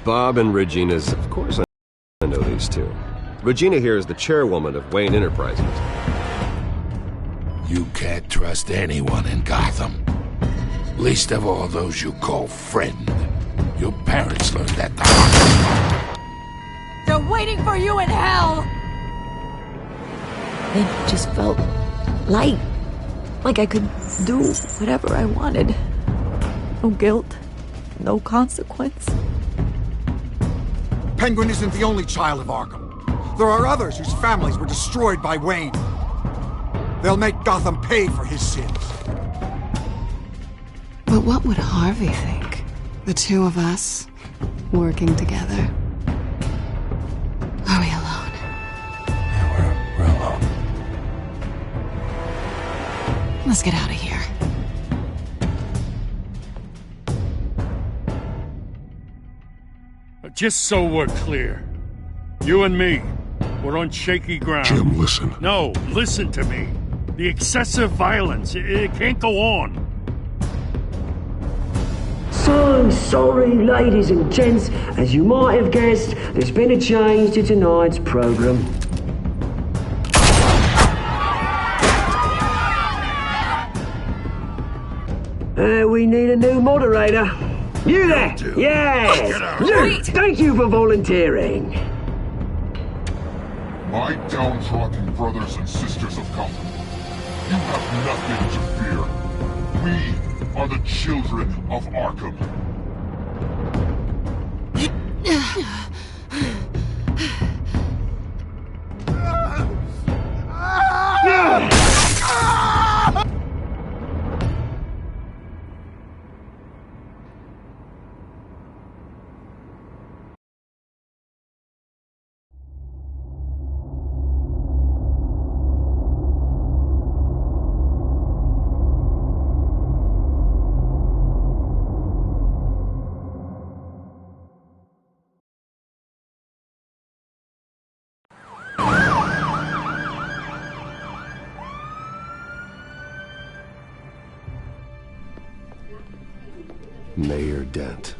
Bob and Regina's... Of course I know these two. Regina here is the chairwoman of Wayne Enterprises. You can't trust anyone in Gotham. Least of all those you call friend. Your parents learned that the hard way. They're waiting for you in hell! It just felt light. Like I could do whatever I wanted. No guilt. No consequence. Penguin isn't the only child of Arkham. There are others whose families were destroyed by Wayne. They'll make Gotham pay for his sins. But what would Harvey think? The two of us, working together. Are we alone? Yeah, we're alone. Let's get out of here. Just so we're clear, you and me, we're on shaky ground. Jim, listen. No, listen to me. The excessive violence, it can't go on. So sorry, ladies and gents. As you might have guessed, there's been a change to tonight's program. We need a new moderator. You there? Yeah! Wait! Thank you for volunteering. My downtrodden brothers and sisters of Gotham, you have nothing to fear. We are the children of Arkham. Mayor Dent.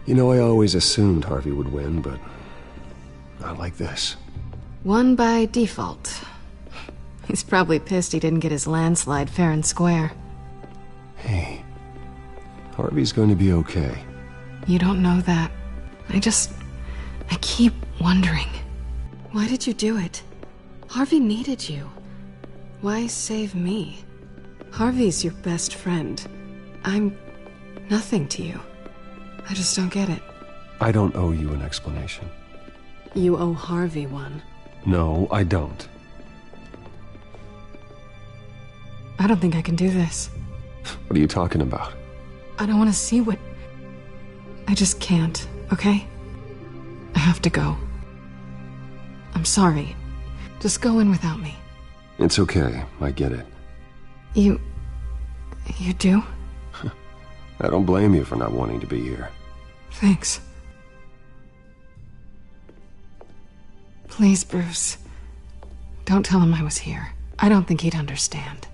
You know, I always assumed Harvey would win, but not like this. Won by default. He's probably pissed he didn't get his landslide fair and square. Hey, Harvey's going to be okay. You don't know that. I keep wondering. Why did you do it? Harvey needed you. Why save me? Harvey's your best friend. I'm nothing to you. I just don't get it. I don't owe you an explanation. You owe Harvey one. No, I don't. I don't think I can do this. What are you talking about? I don't want to see what... I just can't, okay? I have to go. I'm sorry. Just go in without me. It's okay, I get it. You do? I don't blame you for not wanting to be here. Thanks. Please, Bruce. Don't tell him I was here. I don't think he'd understand.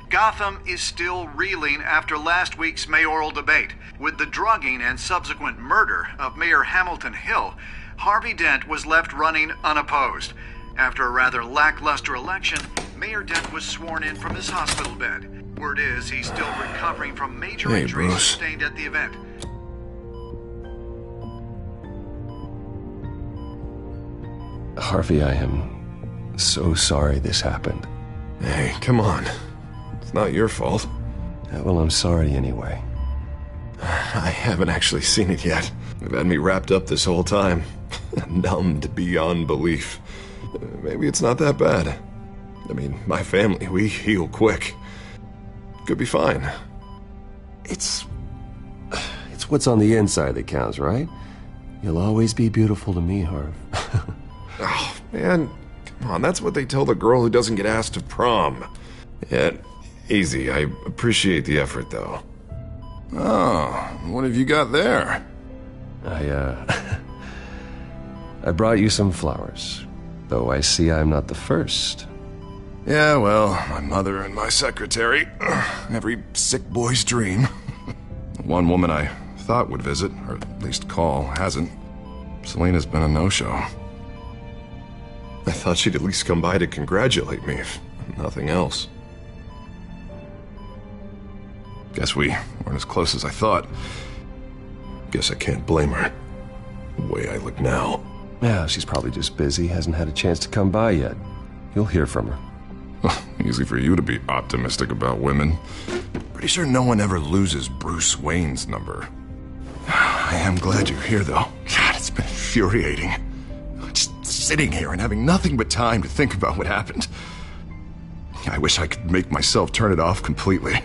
Gotham is still reeling after last week's mayoral debate. With the drugging and subsequent murder of Mayor Hamilton Hill, Harvey Dent was left running unopposed. After a rather lackluster election, Mayor Dent was sworn in from his hospital bed. Word is he's still recovering from major injuries sustained at the event. Harvey, I am so sorry this happened. Hey, come on. It's not your fault. Yeah, well, I'm sorry anyway. I haven't actually seen it yet. They've had me wrapped up this whole time. Numbed beyond belief. Maybe it's not that bad. I mean, my family, we heal quick. Could be fine. It's what's on the inside that counts, right? You'll always be beautiful to me, Harv. Oh, man. Come on, that's what they tell the girl who doesn't get asked to prom. Yeah, easy. I appreciate the effort, though. Oh, what have you got there? I brought you some flowers. Though I see I'm not the first. Yeah, well, my mother and my secretary. Every sick boy's dream. The one woman I thought would visit, or at least call, hasn't. Selena's been a no-show. I thought she'd at least come by to congratulate me, if nothing else. Guess we weren't as close as I thought. Guess I can't blame her. The way I look now. Yeah, she's probably just busy, hasn't had a chance to come by yet. You'll hear from her. Easy for you to be optimistic about women. Pretty sure no one ever loses Bruce Wayne's number. I am glad you're here, though. God, it's been infuriating. Just sitting here and having nothing but time to think about what happened. I wish I could make myself turn it off completely.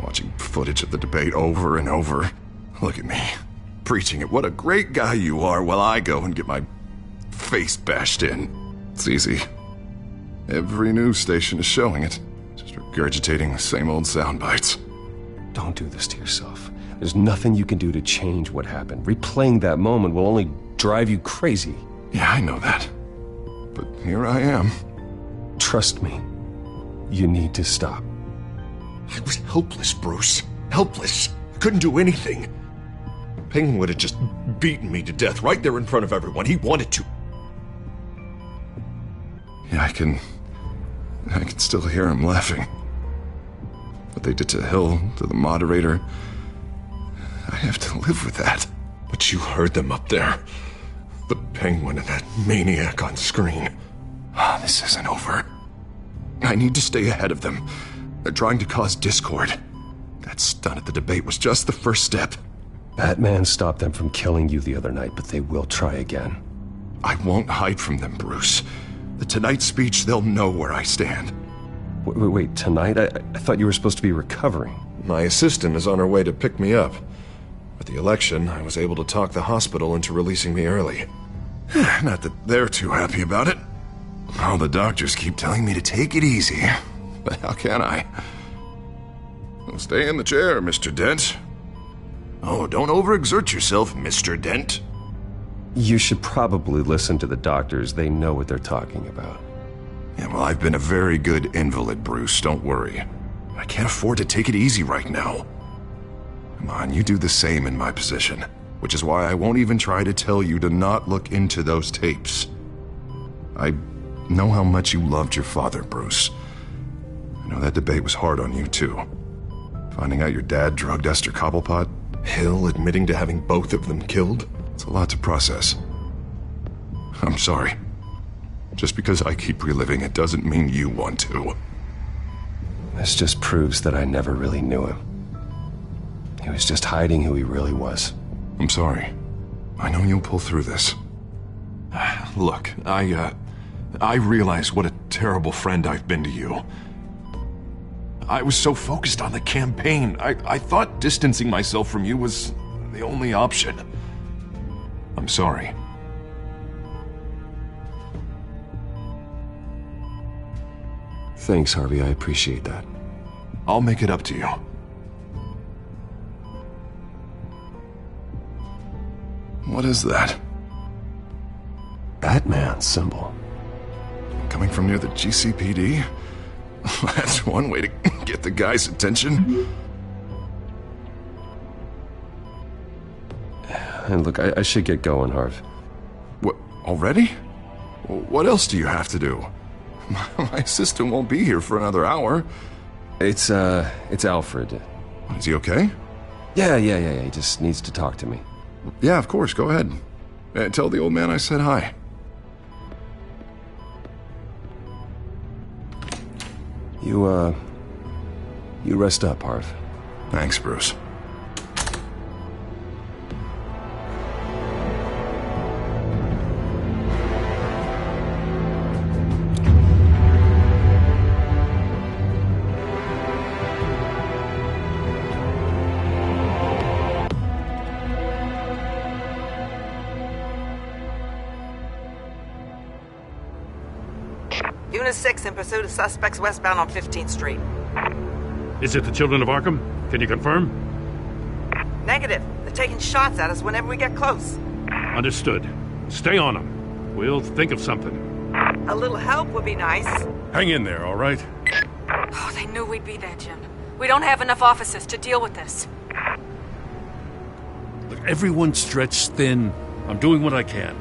Watching footage of the debate over and over. Look at me, preaching at what a great guy you are while I go and get my face bashed in. It's easy. Every news station is showing it. Just regurgitating the same old sound bites. Don't do this to yourself. There's nothing you can do to change what happened. Replaying that moment will only drive you crazy. Yeah, I know that. But here I am. Trust me. You need to stop. I was helpless, Bruce. Helpless. Couldn't do anything. Penguin would have just beaten me to death right there in front of everyone. He wanted to. Yeah, I can still hear him laughing. What they did to Hill, to the moderator. I have to live with that. But you heard them up there. The Penguin and that maniac on screen. This isn't over. I need to stay ahead of them. They're trying to cause discord. That stunt at the debate was just the first step. Batman stopped them from killing you the other night, but they will try again. I won't hide from them, Bruce. The Tonight speech, they'll know where I stand. Wait, tonight? I thought you were supposed to be recovering. My assistant is on her way to pick me up. At the election, I was able to talk the hospital into releasing me early. Not that they're too happy about it. All the doctors keep telling me to take it easy. But how can I? Well, stay in the chair, Mr. Dent. Oh, don't overexert yourself, Mr. Dent. You should probably listen to the doctors. They know what they're talking about. Yeah, well, I've been a very good invalid, Bruce. Don't worry. I can't afford to take it easy right now. Come on, you do the same in my position. Which is why I won't even try to tell you to not look into those tapes. I know how much you loved your father, Bruce. I know that debate was hard on you, too. Finding out your dad drugged Esther Cobblepot, Hill admitting to having both of them killed. It's a lot to process. I'm sorry. Just because I keep reliving it doesn't mean you want to. This just proves that I never really knew him. He was just hiding who he really was. I'm sorry. I know you'll pull through this. Look, I realize what a terrible friend I've been to you. I was so focused on the campaign. I thought distancing myself from you was the only option. I'm sorry. Thanks, Harvey. I appreciate that. I'll make it up to you. What is that? Batman symbol. Coming from near the GCPD? That's one way to get the guy's attention. And look, I should get going, Harv. What, already? What else do you have to do? My assistant won't be here for another hour. It's Alfred. Is he okay? Yeah. He just needs to talk to me. Yeah, of course. Go ahead. Tell the old man I said hi. You rest up, Harv. Thanks, Bruce. Unit 6 in pursuit of suspects westbound on 15th Street. Is it the Children of Arkham? Can you confirm? Negative. They're taking shots at us whenever we get close. Understood. Stay on them. We'll think of something. A little help would be nice. Hang in there, all right? Oh, they knew we'd be there, Jim. We don't have enough officers to deal with this. Look, everyone's stretched thin. I'm doing what I can.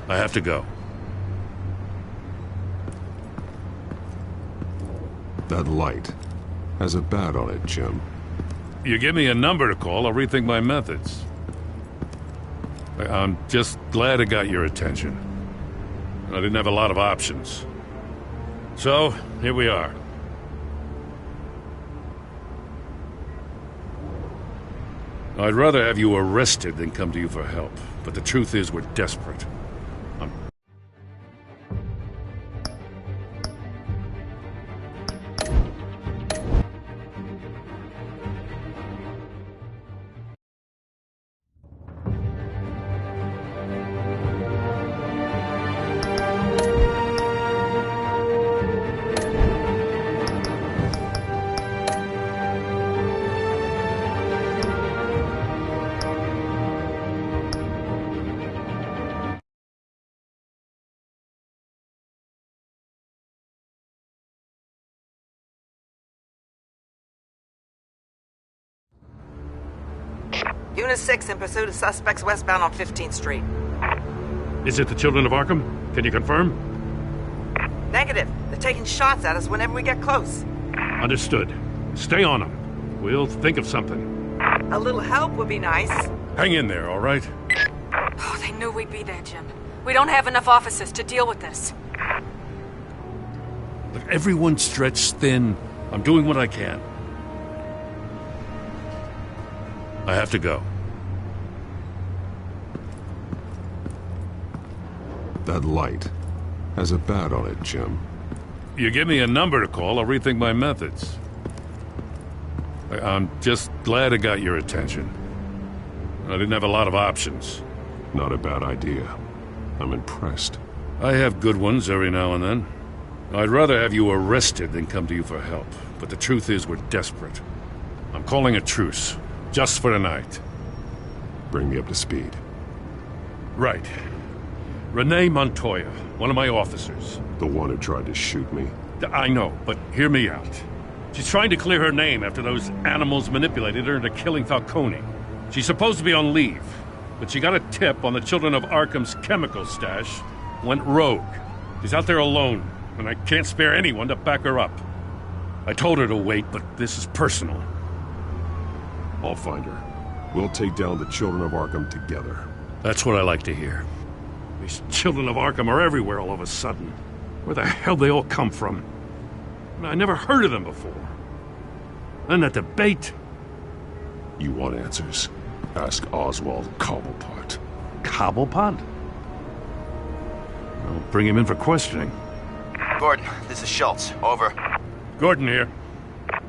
I have to go. That light has a bat on it, Jim. You give me a number to call, I'll rethink my methods. I'm just glad it got your attention. I didn't have a lot of options. So, here we are. I'd rather have you arrested than come to you for help. But the truth is, we're desperate. Unit 6 in pursuit of suspects westbound on 15th Street. Is it the Children of Arkham? Can you confirm? Negative. They're taking shots at us whenever we get close. Understood. Stay on them. We'll think of something. A little help would be nice. Hang in there, all right? Oh, they knew we'd be there, Jim. We don't have enough officers to deal with this. Look, everyone's stretched thin. I'm doing what I can. I have to go. That light has a bat on it, Jim. You give me a number to call, I'll rethink my methods. I'm just glad it got your attention. I didn't have a lot of options. Not a bad idea. I'm impressed. I have good ones every now and then. I'd rather have you arrested than come to you for help. But the truth is, we're desperate. I'm calling a truce. Just for tonight. Bring me up to speed. Right. Renee Montoya, one of my officers. The one who tried to shoot me? I know, but hear me out. She's trying to clear her name after those animals manipulated her into killing Falcone. She's supposed to be on leave, but she got a tip on the Children of Arkham's chemical stash, went rogue. She's out there alone, and I can't spare anyone to back her up. I told her to wait, but this is personal. I'll find her. We'll take down the Children of Arkham together. That's what I like to hear. These Children of Arkham are everywhere all of a sudden. Where the hell they all come from? I never heard of them before. Then that debate. You want answers? Ask Oswald Cobblepot. Cobblepot? I'll bring him in for questioning. Gordon, this is Schultz. Over. Gordon here.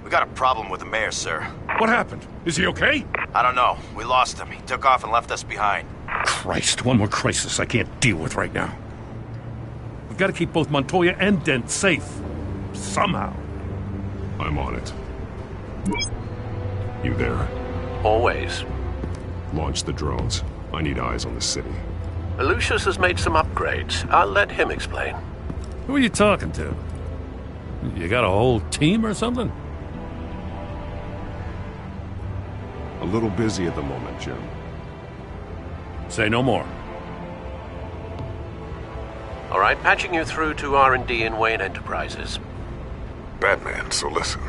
We got a problem with the mayor, sir. What happened? Is he okay? I don't know. We lost him. He took off and left us behind. Christ, one more crisis I can't deal with right now. We've got to keep both Montoya and Dent safe. Somehow. I'm on it. You there? Always. Launch the drones. I need eyes on the city. Lucius has made some upgrades. I'll let him explain. Who are you talking to? You got a whole team or something? A little busy at the moment, Jim. Say no more. All right, patching you through to R&D in Wayne Enterprises. Batman, so listen.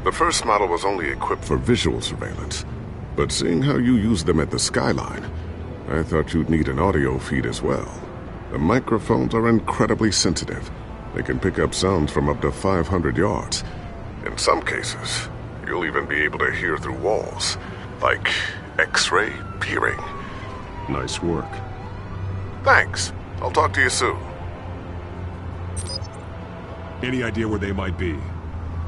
The first model was only equipped for visual surveillance, but seeing how you use them at the Skyline, I thought you'd need an audio feed as well. The microphones are incredibly sensitive. They can pick up sounds from up to 500 yards. In some cases, you'll even be able to hear through walls, like X-ray peering. Nice work. Thanks. I'll talk to you soon. Any idea where they might be?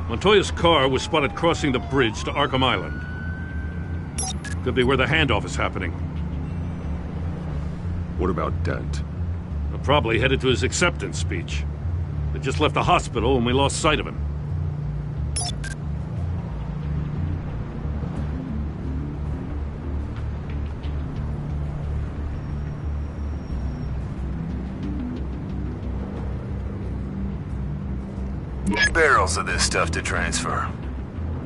Montoya's car was spotted crossing the bridge to Arkham Island. Could be where the handoff is happening. What about Dent? They're probably headed to his acceptance speech. They just left the hospital and we lost sight of him. Barrels of this stuff to transfer.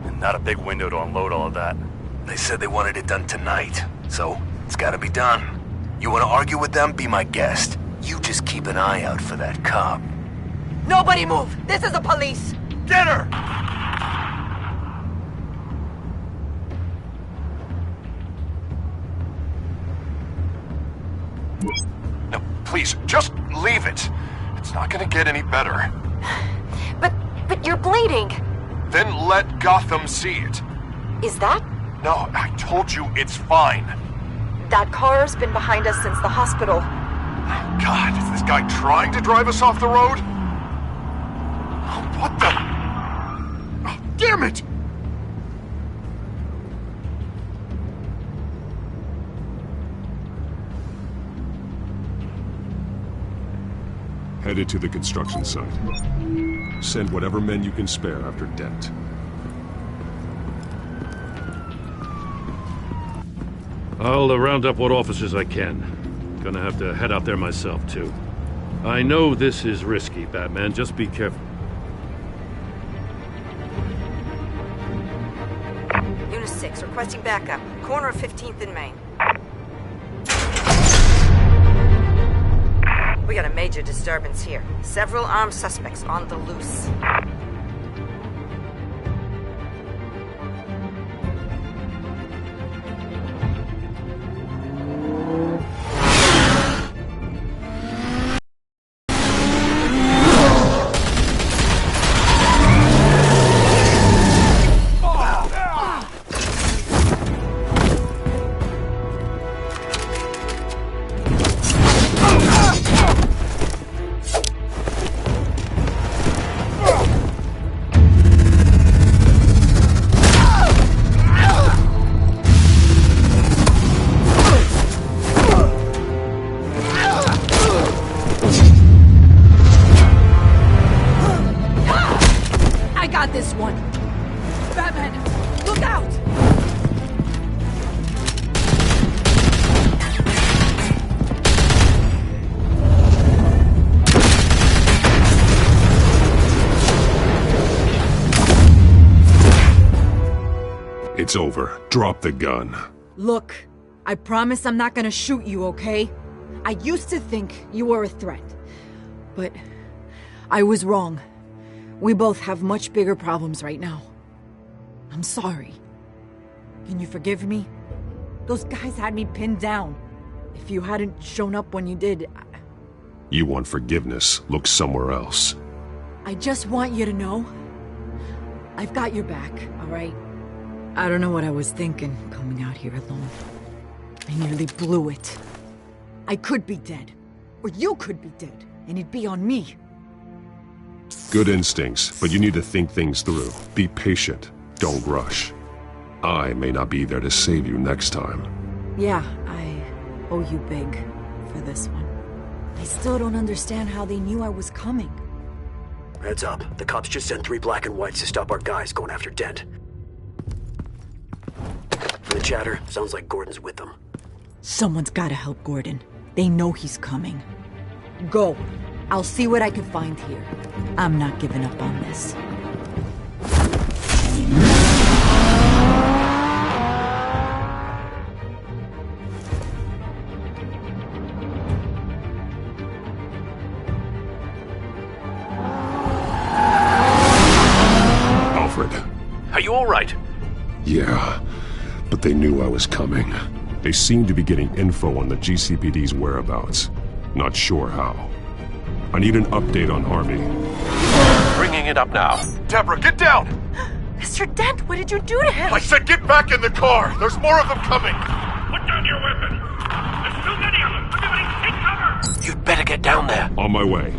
And Not a big window to unload all of that. They said they wanted it done tonight, so it's gotta be done. You wanna argue with them? Be my guest. You just keep an eye out for that cop. Nobody move! This is the police! Get her! No, please, just leave it. It's not gonna get any better. But you're bleeding. Then let Gotham see it. Is that? No, I told you it's fine. That car's been behind us since the hospital. God, is this guy trying to drive us off the road? What the? Oh, damn it! Headed to the construction site. Send whatever men you can spare after Dent. I'll round up what officers I can. Gonna have to head out there myself, too. I know this is risky, Batman. Just be careful. Unit 6, requesting backup. Corner of 15th and Main. We got a major disturbance here. Several armed suspects on the loose. It's over. Drop the gun. Look, I promise I'm not gonna shoot you, okay? I used to think you were a threat, but I was wrong. We both have much bigger problems right now. I'm sorry. Can you forgive me? Those guys had me pinned down. If you hadn't shown up when you did, You want forgiveness? Look somewhere else. I just want you to know, I've got your back, all right? I don't know what I was thinking, coming out here alone. I nearly blew it. I could be dead. Or you could be dead, and it'd be on me. Good instincts, but you need to think things through. Be patient. Don't rush. I may not be there to save you next time. Yeah, I owe you big for this one. I still don't understand how they knew I was coming. Heads up. The cops just sent 3 black and whites to stop our guys going after Dent. From the chatter, sounds like Gordon's with them. Someone's gotta help Gordon. They know he's coming. Go. I'll see what I can find here. I'm not giving up on this. Alfred. Are you all right? Yeah, but they knew I was coming. They seem to be getting info on the GCPD's whereabouts. Not sure how. I need an update on Harvey. Bringing it up now. Deborah, get down! Mr. Dent, what did you do to him? I said get back in the car! There's more of them coming! Put down your weapon! There's too many of them! Everybody take cover! You'd better get down there. On my way.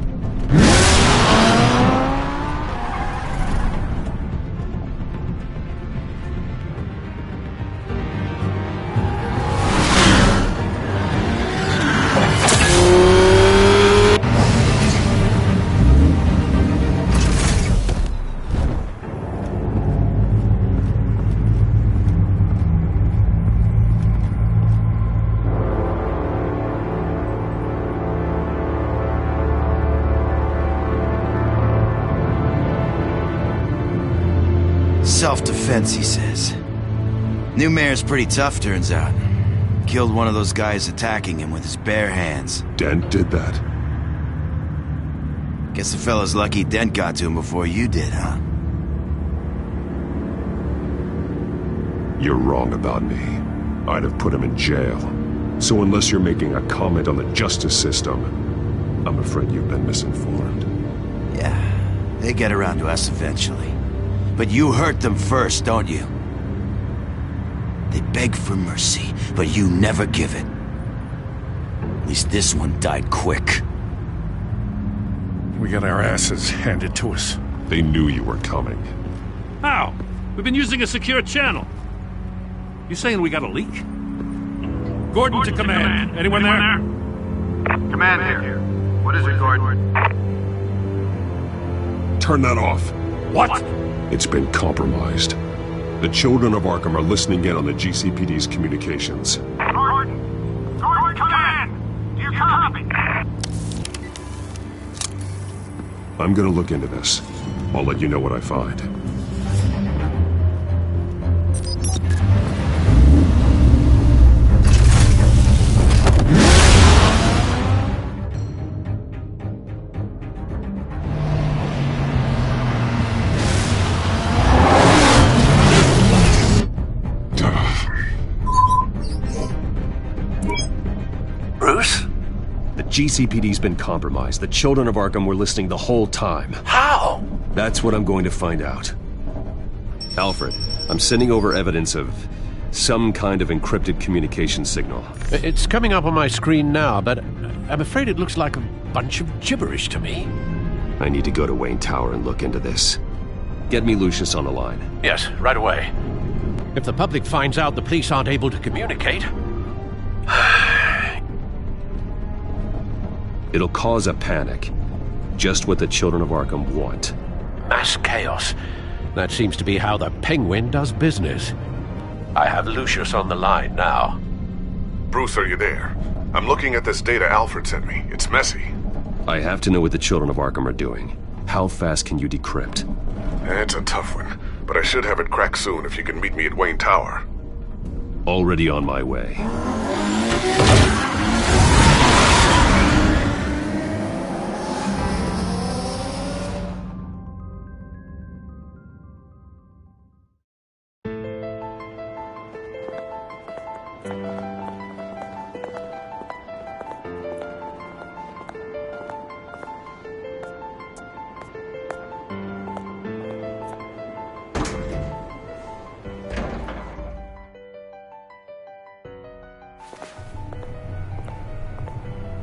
Self-defense, he says. New mayor's pretty tough, turns out. Killed one of those guys attacking him with his bare hands. Dent did that? Guess the fella's lucky Dent got to him before you did, huh? You're wrong about me. I'd have put him in jail. So unless you're making a comment on the justice system, I'm afraid you've been misinformed. Yeah, they get around to us eventually. But you hurt them first, don't you? They beg for mercy, but you never give it. At least this one died quick. We got our asses handed to us. They knew you were coming. How? We've been using a secure channel. You saying we got a leak? Gordon to command. Anyone there? Command here. What is it, Gordon? Turn that off. What? It's been compromised. The children of Arkham are listening in on the GCPD's communications. Gordon! Gordon, command! Do you copy? I'm gonna look into this. I'll let you know what I find. GCPD's been compromised. The children of Arkham were listening the whole time. How? That's what I'm going to find out. Alfred, I'm sending over evidence of some kind of encrypted communication signal. It's coming up on my screen now, but I'm afraid it looks like a bunch of gibberish to me. I need to go to Wayne Tower and look into this. Get me Lucius on the line. Yes, right away. If the public finds out the police aren't able to communicate... It'll cause a panic. Just what the children of Arkham want. Mass chaos. That seems to be how the Penguin does business. I have Lucius on the line now. Bruce, are you there? I'm looking at this data Alfred sent me. It's messy. I have to know what the children of Arkham are doing. How fast can you decrypt? It's a tough one, but I should have it cracked soon if you can meet me at Wayne Tower. Already on my way.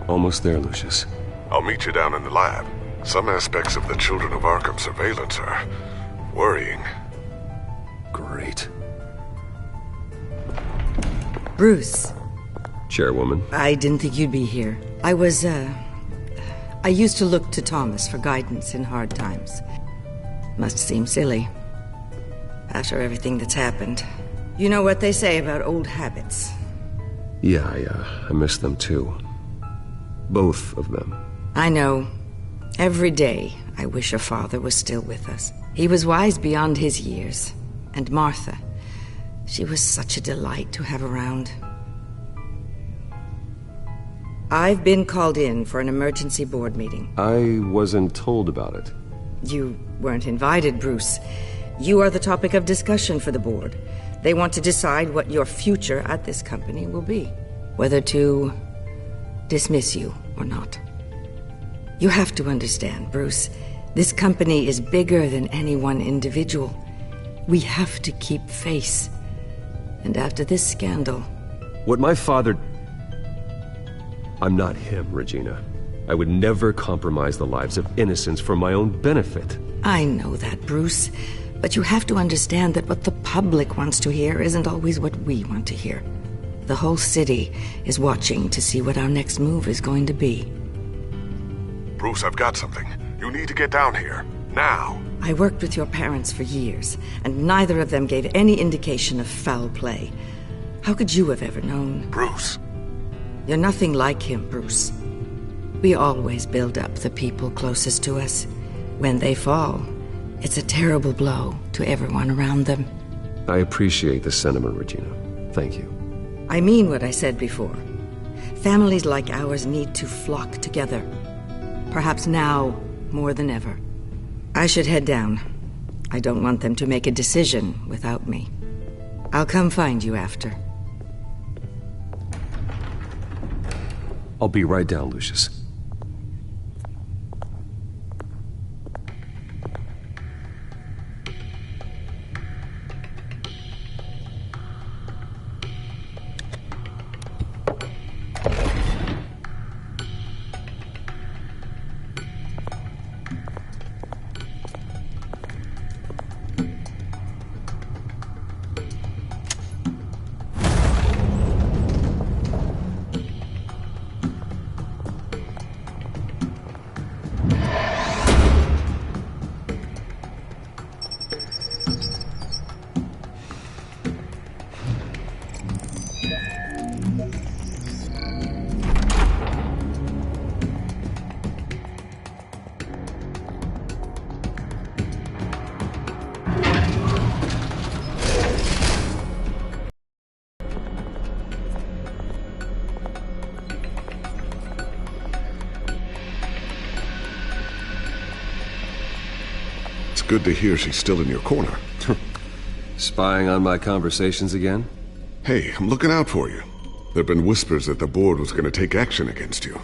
Almost there, Lucius. I'll meet you down in the lab. Some aspects of the Children of Arkham surveillance are worrying. Great. Bruce. Chairwoman. I didn't think you'd be here. I used to look to Thomas for guidance in hard times. Must seem silly. After everything that's happened. You know what they say about old habits. Yeah, I miss them too. Both of them. I know. Every day, I wish your father was still with us. He was wise beyond his years. And Martha, she was such a delight to have around. I've been called in for an emergency board meeting. I wasn't told about it. You weren't invited, Bruce. You are the topic of discussion for the board. They want to decide what your future at this company will be. Whether to dismiss you or not. You have to understand, Bruce. This company is bigger than any one individual. We have to keep face. And after this scandal... What my father... I'm not him, Regina. I would never compromise the lives of innocents for my own benefit. I know that, Bruce. But you have to understand that what the public wants to hear isn't always what we want to hear. The whole city is watching to see what our next move is going to be. Bruce, I've got something. You need to get down here. Now. I worked with your parents for years, and neither of them gave any indication of foul play. How could you have ever known? Bruce. You're nothing like him, Bruce. We always build up the people closest to us. When they fall, it's a terrible blow. to everyone around them. I appreciate the sentiment, Regina. Thank you. I mean what I said before. Families like ours need to flock together. Perhaps now more than ever. I should head down. I don't want them to make a decision without me. I'll come find you after. I'll be right down, Lucius. Good to hear she's still in your corner. Spying on my conversations again? Hey, I'm looking out for you. There've been whispers that the board was going to take action against you.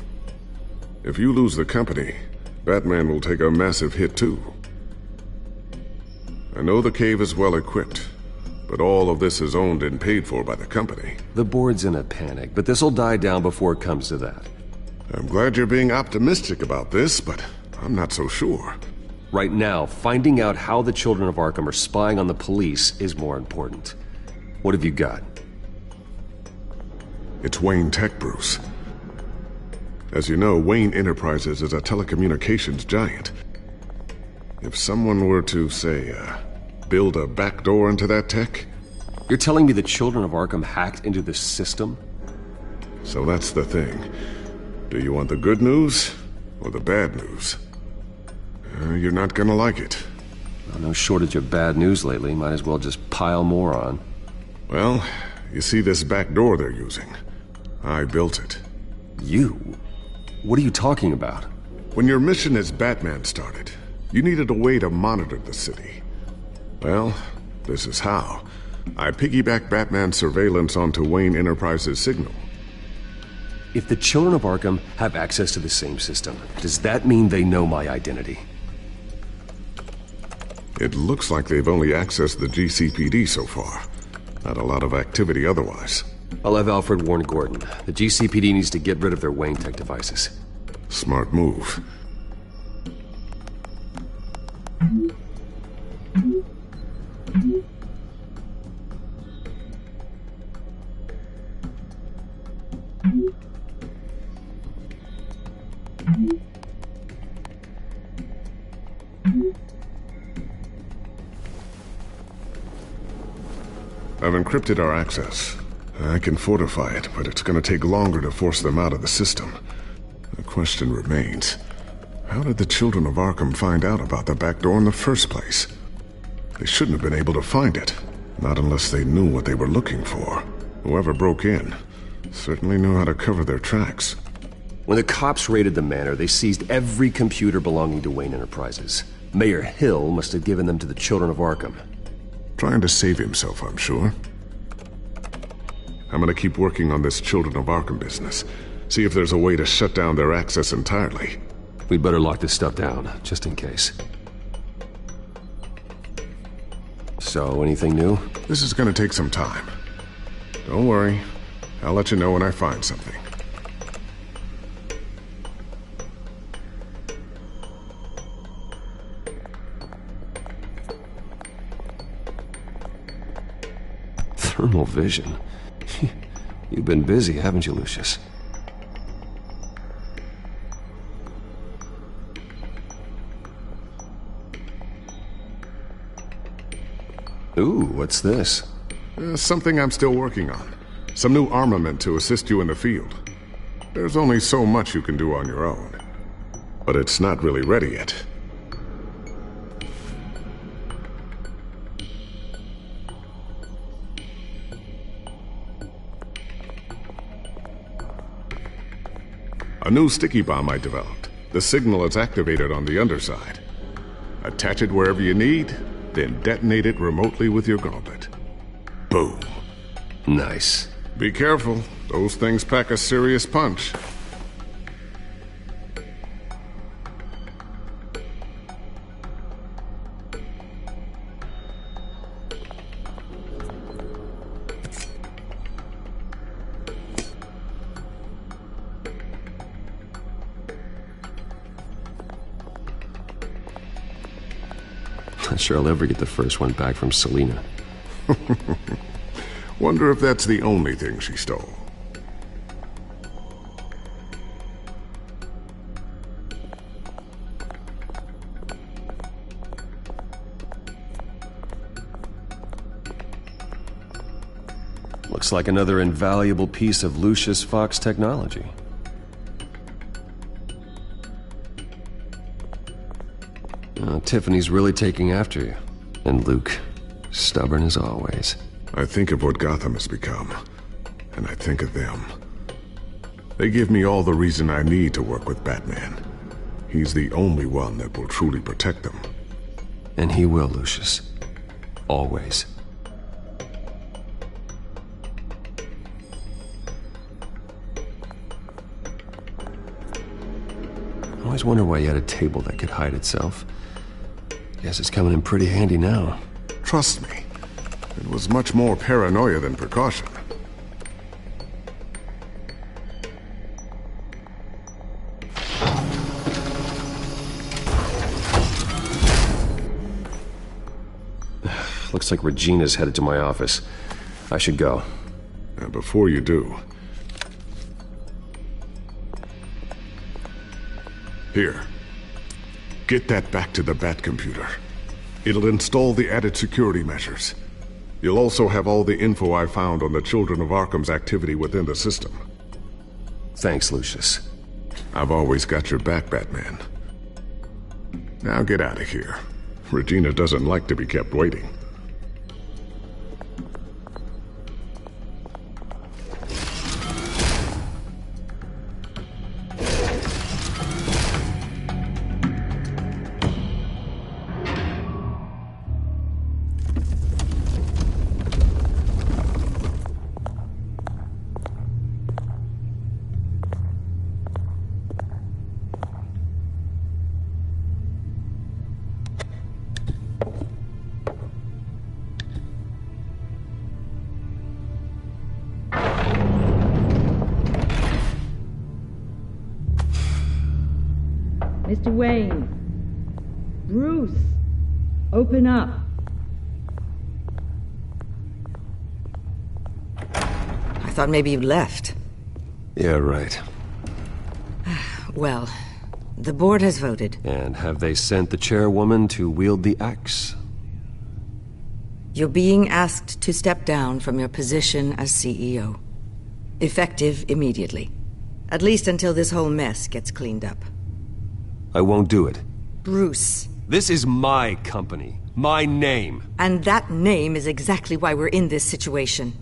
If you lose the company, Batman will take a massive hit too. I know the cave is well equipped, but all of this is owned and paid for by the company. The board's in a panic, but this'll die down before it comes to that. I'm glad you're being optimistic about this, but I'm not so sure. Right now, finding out how the children of Arkham are spying on the police is more important. What have you got? It's Wayne Tech, Bruce. As you know, Wayne Enterprises is a telecommunications giant. If someone were to, say, build a backdoor into that tech... You're telling me the children of Arkham hacked into this system? So that's the thing. Do you want the good news or the bad news? You're not gonna like it. Well, no shortage of bad news lately. Might as well just pile more on. Well, you see this back door they're using? I built it. You? What are you talking about? When your mission as Batman started, you needed a way to monitor the city. Well, this is how. I piggybacked Batman's surveillance onto Wayne Enterprises' signal. If the children of Arkham have access to the same system, does that mean they know my identity? It looks like they've only accessed the GCPD so far. Not a lot of activity otherwise. I'll have Alfred warn Gordon. The GCPD needs to get rid of their Wayne Tech devices. Smart move. I've encrypted our access. I can fortify it, but it's going to take longer to force them out of the system. The question remains, how did the children of Arkham find out about the back door in the first place? They shouldn't have been able to find it, not unless they knew what they were looking for. Whoever broke in certainly knew how to cover their tracks. When the cops raided the manor, they seized every computer belonging to Wayne Enterprises. Mayor Hill must have given them to the children of Arkham. Trying to save himself, I'm sure. I'm gonna keep working on this Children of Arkham business. See if there's a way to shut down their access entirely. We'd better lock this stuff down, just in case. So, anything new? This is gonna take some time. Don't worry. I'll let you know when I find something. Thermal vision. You've been busy, haven't you, Lucius? Ooh, what's this? Something I'm still working on. Some new armament to assist you in the field. There's only so much you can do on your own. But it's not really ready yet. A new sticky bomb I developed. The signal is activated on the underside. Attach it wherever you need, then detonate it remotely with your gauntlet. Boom. Nice. Be careful. Those things pack a serious punch. Not sure I'll ever get the first one back from Selena. Wonder if that's the only thing she stole. Looks like another invaluable piece of Lucius Fox technology. Tiffany's really taking after you. And Luke, stubborn as always. I think of what Gotham has become, and I think of them. They give me all the reason I need to work with Batman. He's the only one that will truly protect them. And he will, Lucius. Always. I always wonder why you had a table that could hide itself. Guess it's coming in pretty handy now. Trust me, it was much more paranoia than precaution. Looks like Regina's headed to my office. I should go. And before you do... Here. Get that back to the Bat computer. It'll install the added security measures. You'll also have all the info I found on the Children of Arkham's activity within the system. Thanks, Lucius. I've always got your back, Batman. Now get out of here. Regina doesn't like to be kept waiting. Mr. Wayne. Bruce. Open up. I thought maybe you'd left. Yeah, right. Well, the board has voted. And have they sent the chairwoman to wield the axe? You're being asked to step down from your position as CEO. Effective immediately. At least until this whole mess gets cleaned up. I won't do it. Bruce. This is my company. My name. And that name is exactly why we're in this situation.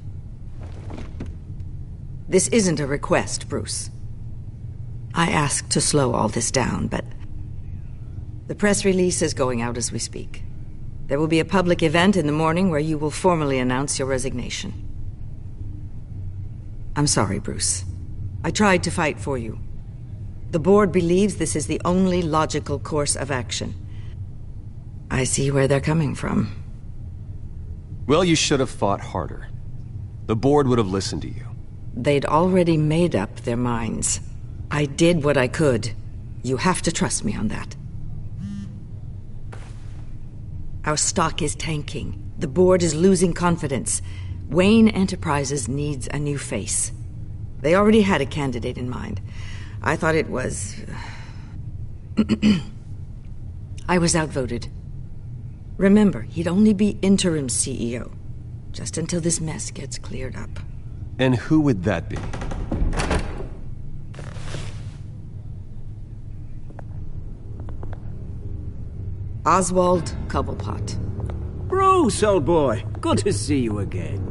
This isn't a request, Bruce. I asked to slow all this down, but... the press release is going out as we speak. There will be a public event in the morning where you will formally announce your resignation. I'm sorry, Bruce. I tried to fight for you. The board believes this is the only logical course of action. I see where they're coming from. Well, you should have fought harder. The board would have listened to you. They'd already made up their minds. I did what I could. You have to trust me on that. Our stock is tanking. The board is losing confidence. Wayne Enterprises needs a new face. They already had a candidate in mind. I thought it was... I was outvoted. Remember, he'd only be interim CEO. Just until this mess gets cleared up. And who would that be? Oswald Cobblepot. Bruce, old boy. Good to see you again.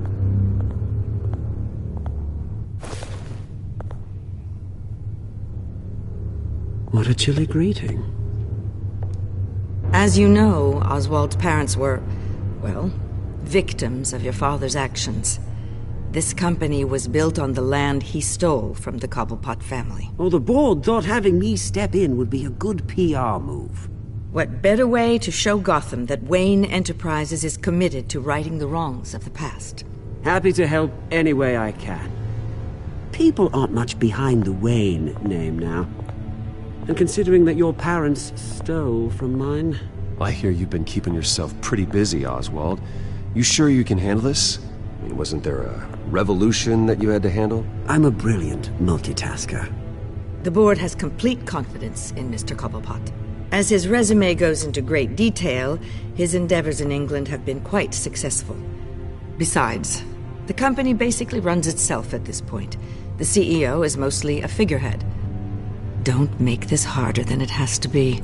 What a chilly greeting. As you know, Oswald's parents were, well, victims of your father's actions. This company was built on the land he stole from the Cobblepot family. Oh, the board thought having me step in would be a good PR move. What better way to show Gotham that Wayne Enterprises is committed to righting the wrongs of the past? Happy to help any way I can. People aren't much behind the Wayne name now. And considering that your parents stole from mine... I hear you've been keeping yourself pretty busy, Oswald. You sure you can handle this? I mean, wasn't there a revolution that you had to handle? I'm a brilliant multitasker. The board has complete confidence in Mr. Cobblepot. As his resume goes into great detail, his endeavors in England have been quite successful. Besides, the company basically runs itself at this point. The CEO is mostly a figurehead. Don't make this harder than it has to be.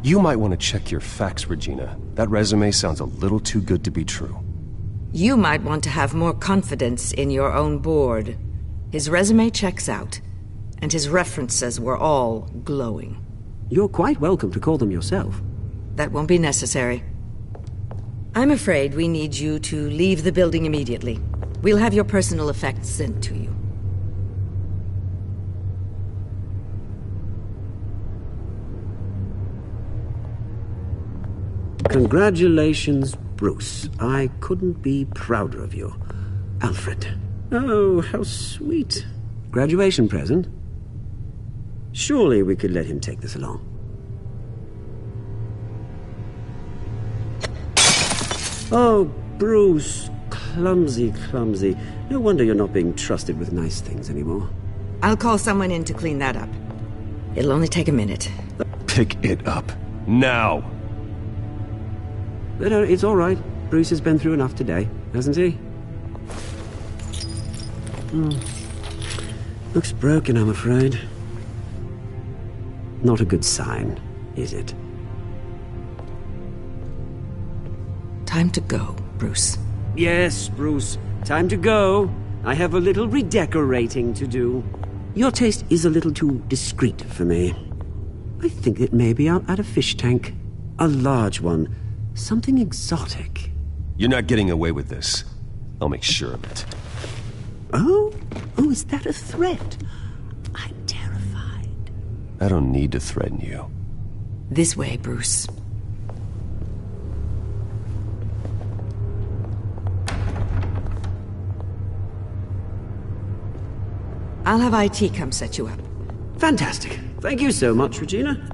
You might want to check your facts, Regina. That resume sounds a little too good to be true. You might want to have more confidence in your own board. His resume checks out, and his references were all glowing. You're quite welcome to call them yourself. That won't be necessary. I'm afraid we need you to leave the building immediately. We'll have your personal effects sent to you. Congratulations, Bruce. I couldn't be prouder of you. Alfred. Oh, how sweet. Graduation present? Surely we could let him take this along. Oh, Bruce. Clumsy, clumsy. No wonder you're not being trusted with nice things anymore. I'll call someone in to clean that up. It'll only take a minute. Pick it up. Now! No, it's all right. Bruce has been through enough today, hasn't he? Looks broken, I'm afraid. Not a good sign, is it? Time to go, Bruce. Yes, Bruce. Time to go. I have a little redecorating to do. Your taste is a little too discreet for me. I think that maybe I'll add a fish tank. A large one. Something exotic. You're not getting away with this. I'll make sure of it. Oh? Oh, is that a threat? I'm terrified. I don't need to threaten you. This way, Bruce. I'll have IT come set you up. Fantastic. Thank you so much, Regina.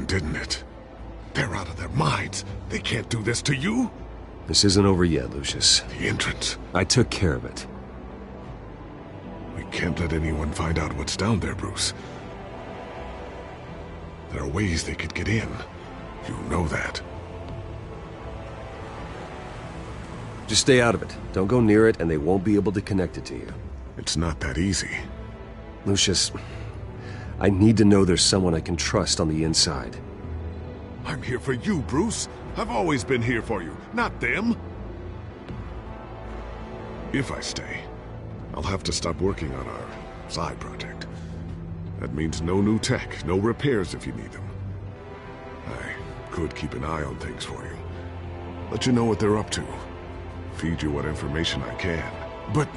Didn't it? They're out of their minds. They can't do this to you. This isn't over yet, Lucius. The entrance. I took care of it. We can't let anyone find out what's down there, Bruce. There are ways they could get in. You know that. Just stay out of it. Don't go near it, and they won't be able to connect it to you. It's not that easy. Lucius, I need to know there's someone I can trust on the inside. I'm here for you, Bruce. I've always been here for you, not them. If I stay, I'll have to stop working on our side project. That means no new tech, no repairs if you need them. I could keep an eye on things for you. Let you know what they're up to. Feed you what information I can. But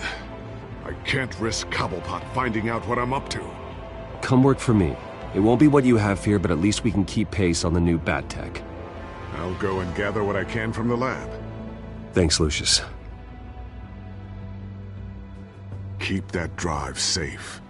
I can't risk Cobblepot finding out what I'm up to. Come work for me. It won't be what you have here, but at least we can keep pace on the new bat tech. I'll go and gather what I can from the lab. Thanks, Lucius. Keep that drive safe.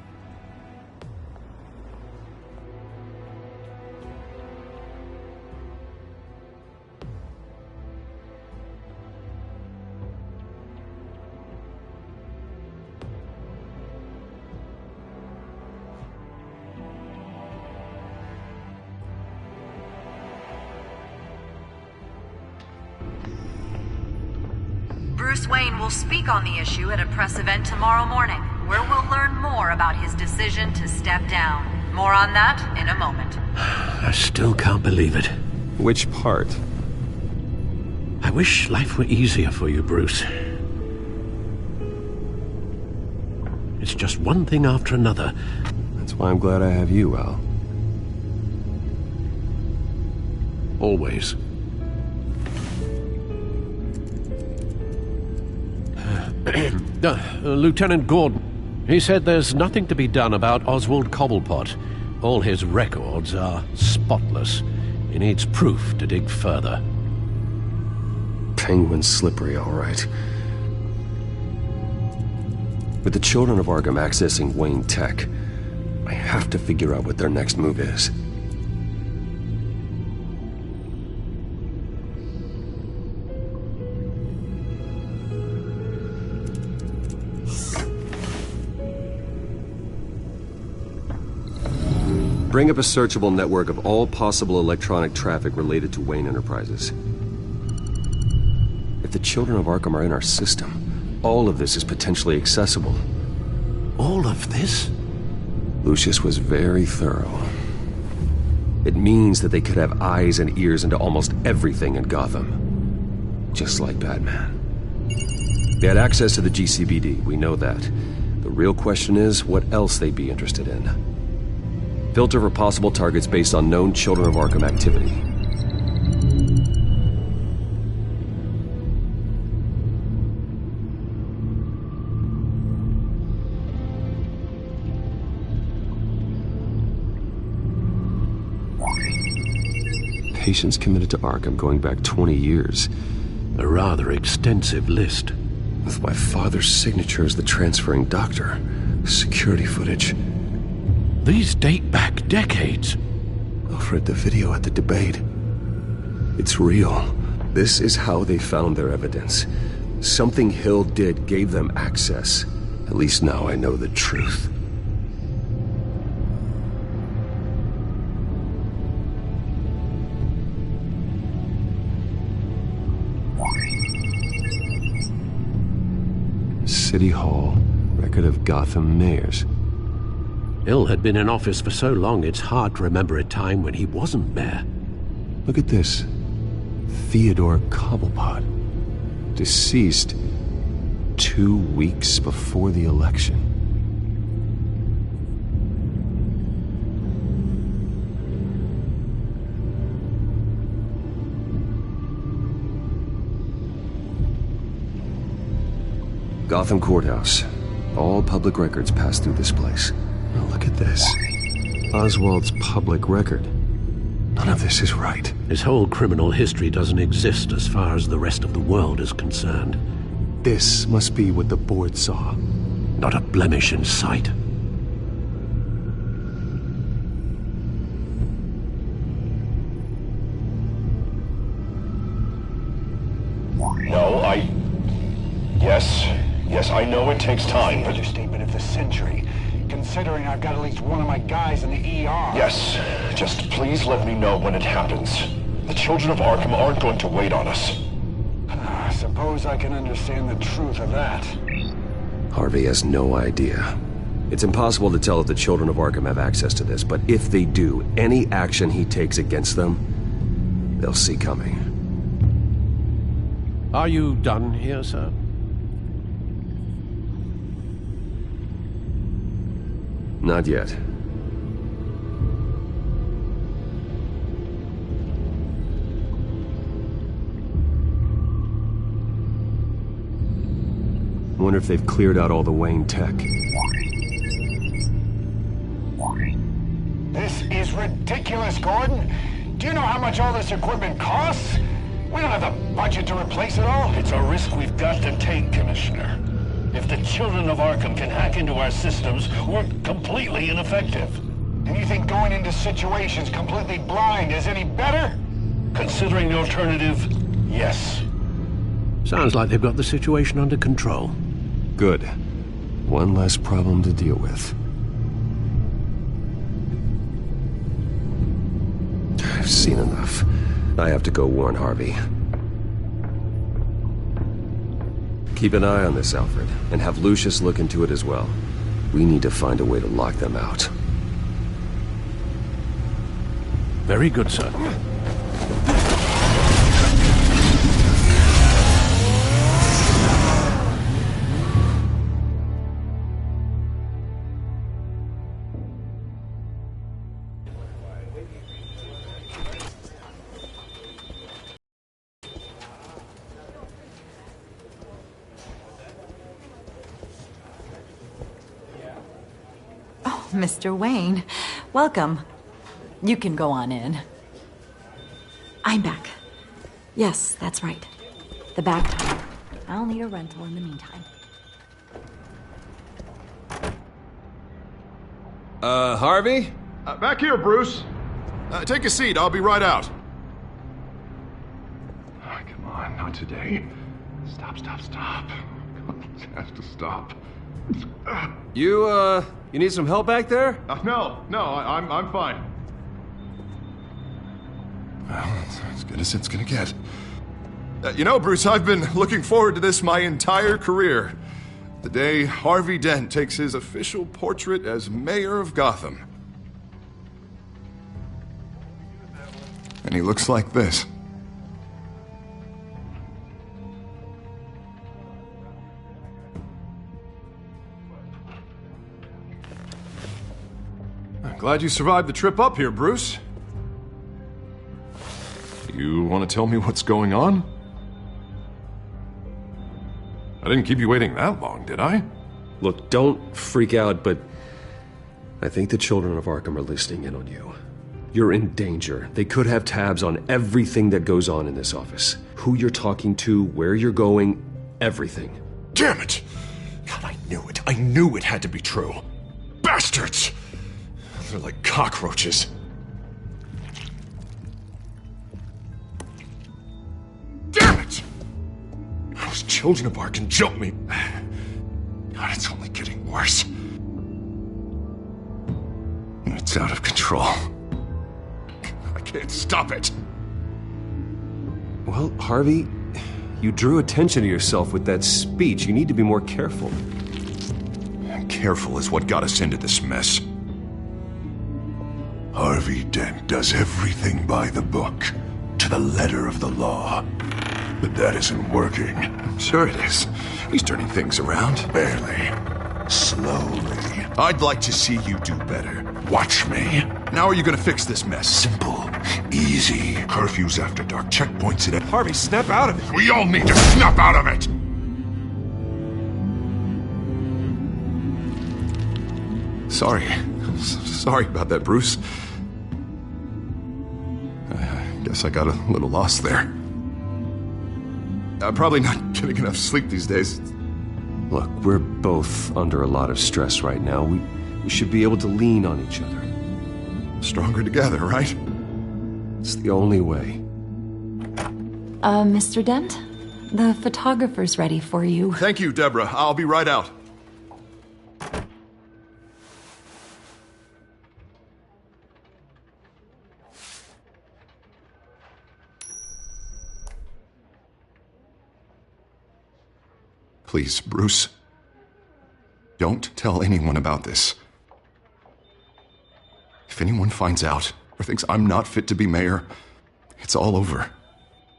Bruce Wayne will speak on the issue at a press event tomorrow morning, where we'll learn more about his decision to step down. More on that in a moment. I still can't believe it. Which part? I wish life were easier for you, Bruce. It's just one thing after another. That's why I'm glad I have you, Al. Always. Lieutenant Gordon, he said there's nothing to be done about Oswald Cobblepot. All his records are spotless. He needs proof to dig further. Penguin's slippery, all right. With the children of Arkham accessing Wayne Tech, I have to figure out what their next move is. Bring up a searchable network of all possible electronic traffic related to Wayne Enterprises. If the children of Arkham are in our system, all of this is potentially accessible. All of this? Lucius was very thorough. It means that they could have eyes and ears into almost everything in Gotham. Just like Batman. They had access to the GCPD, we know that. The real question is what else they'd be interested in. Filter for possible targets based on known Children of Arkham activity. Patients committed to Arkham going back 20 years. A rather extensive list. With my father's signature as the transferring doctor. Security footage. These date back decades. I've read the video at the debate. It's real. This is how they found their evidence. Something Hill did gave them access. At least now I know the truth. City Hall, record of Gotham mayors. Hill had been in office for so long, it's hard to remember a time when he wasn't mayor. Look at this. Theodore Cobblepot. Deceased 2 weeks before the election. Gotham Courthouse. All public records pass through this place. Now look at this. Oswald's public record. None of this is right. His whole criminal history doesn't exist as far as the rest of the world is concerned. This must be what the board saw. Not a blemish in sight. No, Yes, I know it takes time, but... Understatement of the century. Considering I've got at least one of my guys in the ER. Yes, just please let me know when it happens. The children of Arkham aren't going to wait on us. I suppose I can understand the truth of that. Harvey has no idea. It's impossible to tell if the children of Arkham have access to this, but if they do, any action he takes against them, they'll see coming. Are you done here, sir? Not yet. I wonder if they've cleared out all the Wayne tech. This is ridiculous, Gordon. Do you know how much all this equipment costs? We don't have the budget to replace it all. It's a risk we've got to take, Commissioner. If the children of Arkham can hack into our systems, we're completely ineffective. And you think going into situations completely blind is any better? Considering the alternative, yes. Sounds like they've got the situation under control. Good. One less problem to deal with. I've seen enough. I have to go warn Harvey. Keep an eye on this, Alfred, and have Lucius look into it as well. We need to find a way to lock them out. Very good, sir. Mr. Wayne, welcome. You can go on in. I'm back. Yes, that's right. The back time. I'll need a rental in the meantime. Harvey? Back here, Bruce. Take a seat. I'll be right out. Oh, come on, not today. Stop. God, it has to stop. You need some help back there? No, I'm fine. Well, it's as good as it's gonna get. You know, Bruce, I've been looking forward to this my entire career. The day Harvey Dent takes his official portrait as mayor of Gotham. And he looks like this. I'm glad you survived the trip up here, Bruce. You want to tell me what's going on? I didn't keep you waiting that long, did I? Look, don't freak out, but I think the children of Arkham are listening in on you. You're in danger. They could have tabs on everything that goes on in this office. Who you're talking to, where you're going, everything. Damn it! God, I knew it. I knew it had to be true. Bastards! They're like cockroaches. Damn it! Those children of Arkham jumped me. God, it's only getting worse. It's out of control. I can't stop it. Well, Harvey, you drew attention to yourself with that speech. You need to be more careful. Careful is what got us into this mess. Harvey Dent does everything by the book, to the letter of the law. But that isn't working. Sure it is. He's turning things around. Barely. Slowly. I'd like to see you do better. Watch me. Now are you gonna fix this mess? Simple. Easy. Curfews after dark. Checkpoints at... Harvey, snap out of it. We all need to snap out of it! Sorry about that, Bruce. I guess I got a little lost there. I'm probably not getting enough sleep these days. Look, we're both under a lot of stress right now. We should be able to lean on each other. Stronger together, right? It's the only way. Mr. Dent? The photographer's ready for you. Thank you, Deborah. I'll be right out. Please, Bruce. Don't tell anyone about this. If anyone finds out or thinks I'm not fit to be mayor, it's all over.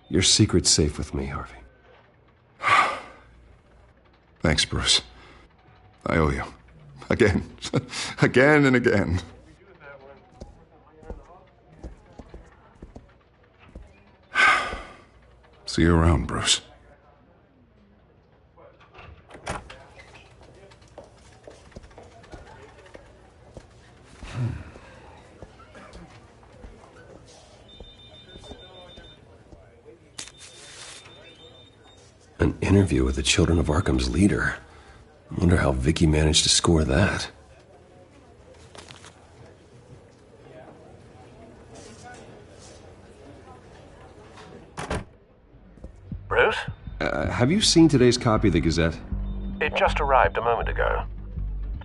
Your secret's safe with me, Harvey. Thanks, Bruce. I owe you. Again. Again and again. See you around, Bruce. An interview with the Children of Arkham's leader. I wonder how Vicky managed to score that. Bruce? Have you seen today's copy of the Gazette? It just arrived a moment ago.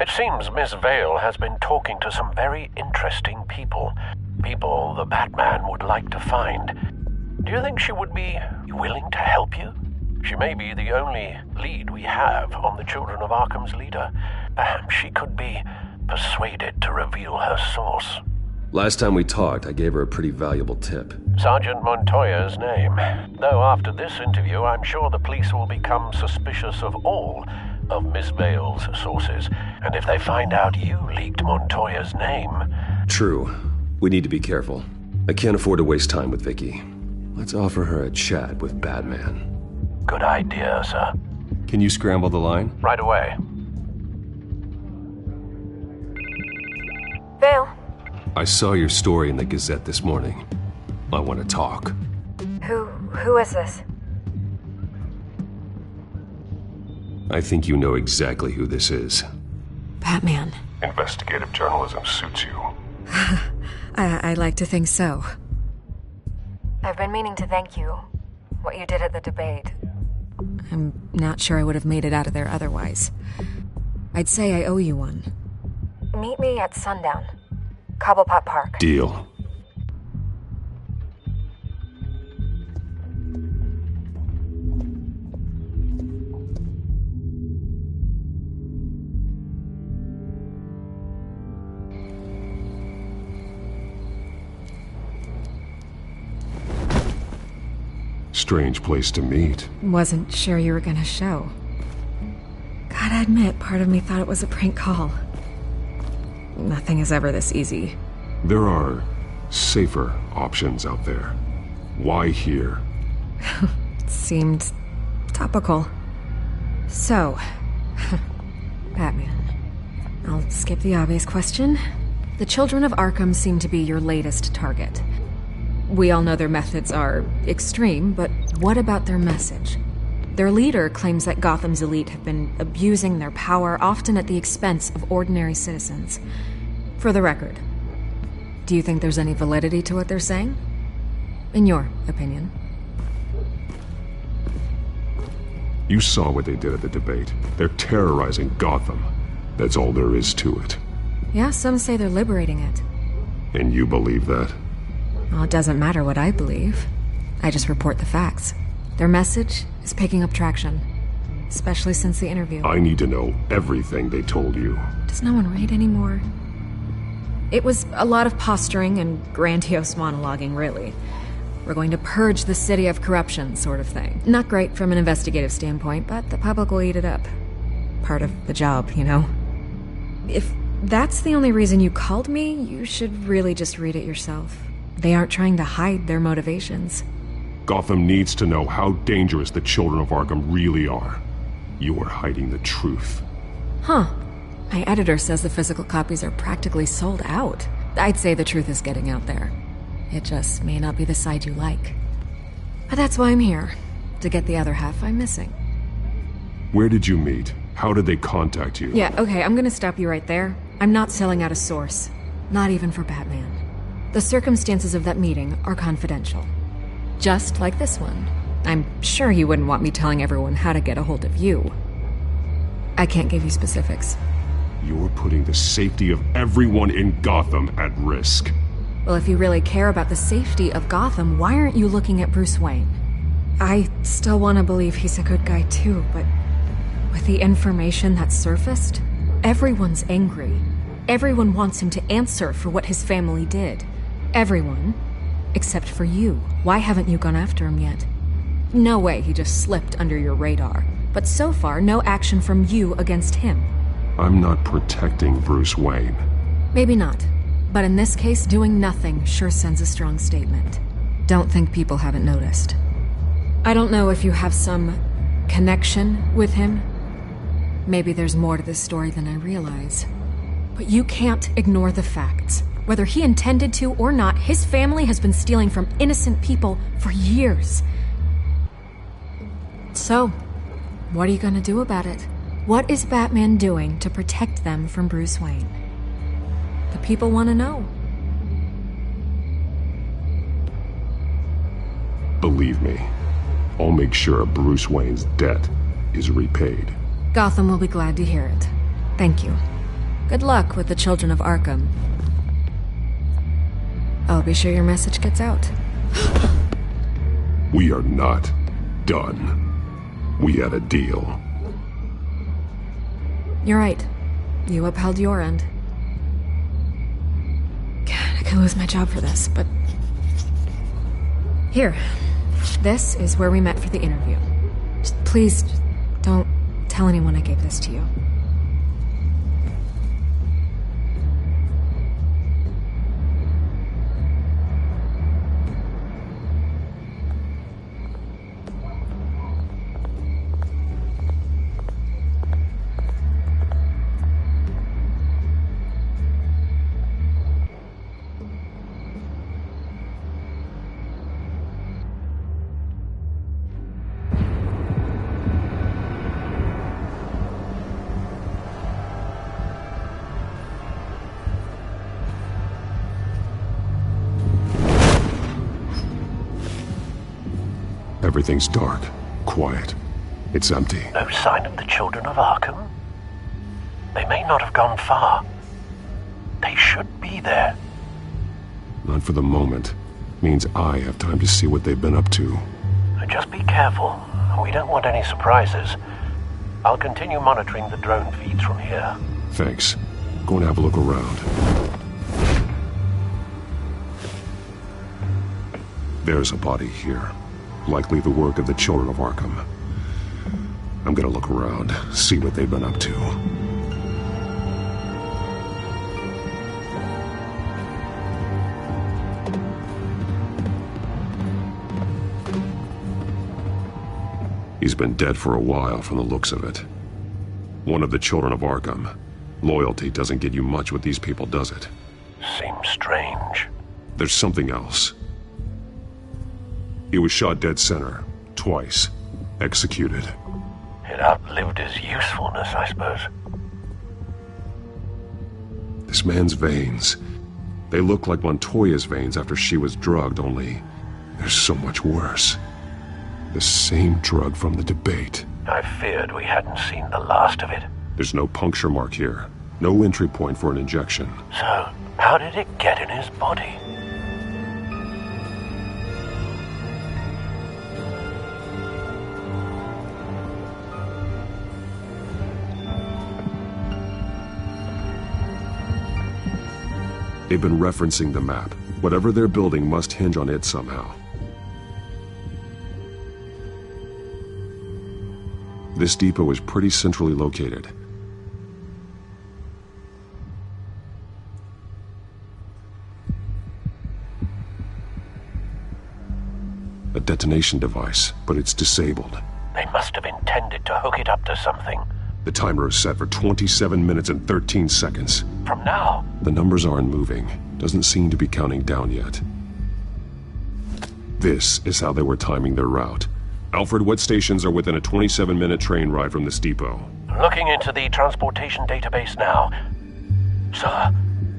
It seems Miss Vale has been talking to some very interesting people. People the Batman would like to find. Do you think she would be willing to help you? She may be the only lead we have on the Children of Arkham's leader. Perhaps she could be persuaded to reveal her source. Last time we talked, I gave her a pretty valuable tip. Sergeant Montoya's name. Though after this interview, I'm sure the police will become suspicious of all of Miss Vale's sources. And if they find out you leaked Montoya's name... True. We need to be careful. I can't afford to waste time with Vicky. Let's offer her a chat with Batman. Good idea, sir. Can you scramble the line? Right away. Vale. I saw your story in the Gazette this morning. I want to talk. Who is this? I think you know exactly who this is. Batman. Investigative journalism suits you. I like to think so. I've been meaning to thank you. What you did at the debate. I'm not sure I would have made it out of there otherwise. I'd say I owe you one. Meet me at sundown. Cobblepot Park. Deal. Strange place to meet. Wasn't sure you were gonna show. Gotta admit, part of me thought it was a prank call. Nothing is ever this easy. There are safer options out there. Why here? Seemed topical. So, Batman. I'll skip the obvious question. The Children of Arkham seem to be your latest target. We all know their methods are extreme, but what about their message? Their leader claims that Gotham's elite have been abusing their power, often at the expense of ordinary citizens. For the record, do you think there's any validity to what they're saying? In your opinion? You saw what they did at the debate. They're terrorizing Gotham. That's all there is to it. Yeah, some say they're liberating it. And you believe that? Well, it doesn't matter what I believe. I just report the facts. Their message is picking up traction, especially since the interview. I need to know everything they told you. Does no one read anymore? It was a lot of posturing and grandiose monologuing, really. We're going to purge the city of corruption, sort of thing. Not great from an investigative standpoint, but the public will eat it up. Part of the job, you know? If that's the only reason you called me, you should really just read it yourself. They aren't trying to hide their motivations. Gotham needs to know how dangerous the Children of Arkham really are. You are hiding the truth. Huh. My editor says the physical copies are practically sold out. I'd say the truth is getting out there. It just may not be the side you like. But that's why I'm here. To get the other half I'm missing. Where did you meet? How did they contact you? Yeah, okay, I'm gonna stop you right there. I'm not selling out a source. Not even for Batman. The circumstances of that meeting are confidential. Just like this one. I'm sure you wouldn't want me telling everyone how to get a hold of you. I can't give you specifics. You're putting the safety of everyone in Gotham at risk. Well, if you really care about the safety of Gotham, why aren't you looking at Bruce Wayne? I still want to believe he's a good guy too, but with the information that surfaced, everyone's angry. Everyone wants him to answer for what his family did. Everyone, except for you. Why haven't you gone after him yet? No way he just slipped under your radar. But so far, no action from you against him. I'm not protecting Bruce Wayne. Maybe not. But in this case, doing nothing sure sends a strong statement. Don't think people haven't noticed. I don't know if you have some connection with him. Maybe there's more to this story than I realize. But you can't ignore the facts. Whether he intended to or not, his family has been stealing from innocent people for years. So, what are you gonna do about it? What is Batman doing to protect them from Bruce Wayne? The people want to know. Believe me, I'll make sure Bruce Wayne's debt is repaid. Gotham will be glad to hear it. Thank you. Good luck with the Children of Arkham. I'll be sure your message gets out. We are not done. We had a deal. You're right. You upheld your end. God, I could lose my job for this, but... Here. This is where we met for the interview. Please, don't tell anyone I gave this to you. Everything's dark, quiet. It's empty. No sign of the children of Arkham? They may not have gone far. They should be there. Not for the moment. Means I have time to see what they've been up to. Just be careful. We don't want any surprises. I'll continue monitoring the drone feeds from here. Thanks. Go and have a look around. There's a body here. Likely the work of the children of Arkham. I'm gonna look around, see what they've been up to. He's been dead for a while from the looks of it. One of the children of Arkham. Loyalty doesn't get you much with these people, does it? Seems strange. There's something else. He was shot dead center, twice, executed. It outlived his usefulness, I suppose. This man's veins, they look like Montoya's veins after she was drugged, only they're so much worse. The same drug from the debate. I feared we hadn't seen the last of it. There's no puncture mark here, no entry point for an injection. So, how did it get in his body? They've been referencing the map. Whatever they're building must hinge on it somehow. This depot is pretty centrally located. A detonation device, but it's disabled. They must have intended to hook it up to something. The timer is set for 27 minutes and 13 seconds. From now? The numbers aren't moving. Doesn't seem to be counting down yet. This is how they were timing their route. Alfred, what stations are within a 27-minute train ride from this depot? Looking into the transportation database now. Sir,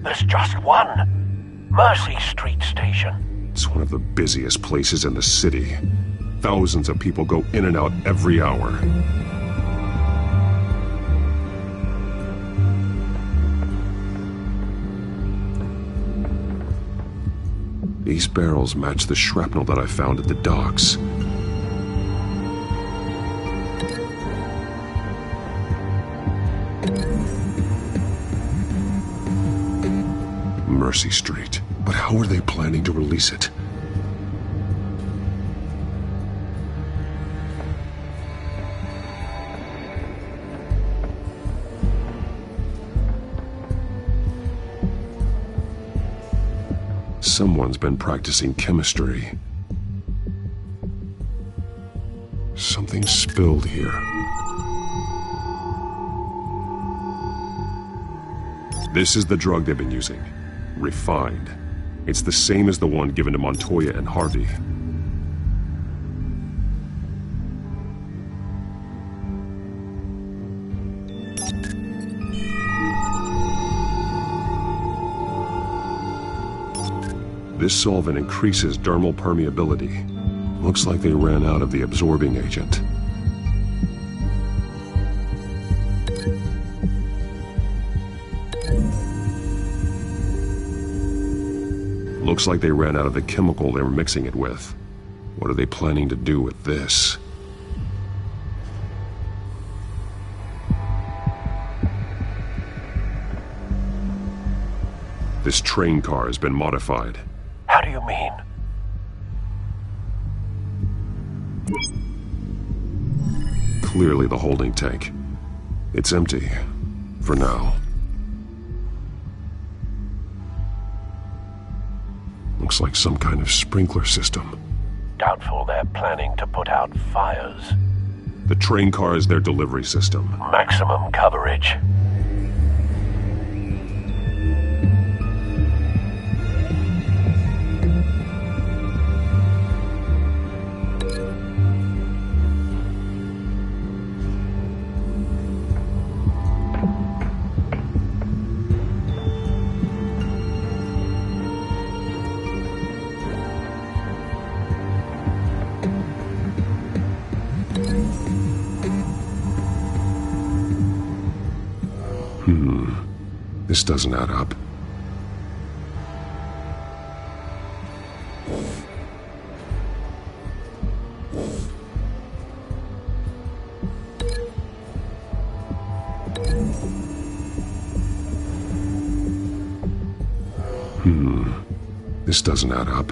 there's just one. Mercy Street Station. It's one of the busiest places in the city. Thousands of people go in and out every hour. These barrels match the shrapnel that I found at the docks. Mercy Street. But how are they planning to release it? Someone's been practicing chemistry. Something spilled here. This is the drug they've been using. Refined. It's the same as the one given to Montoya and Harvey. This solvent increases dermal permeability. Looks like they ran out of the absorbing agent. Looks like they ran out of the chemical they were mixing it with. What are they planning to do with this? This train car has been modified. How do you mean? Clearly the holding tank. It's empty. For now. Looks like some kind of sprinkler system. Doubtful they're planning to put out fires. The train car is their delivery system. Maximum coverage. This doesn't add up. This doesn't add up.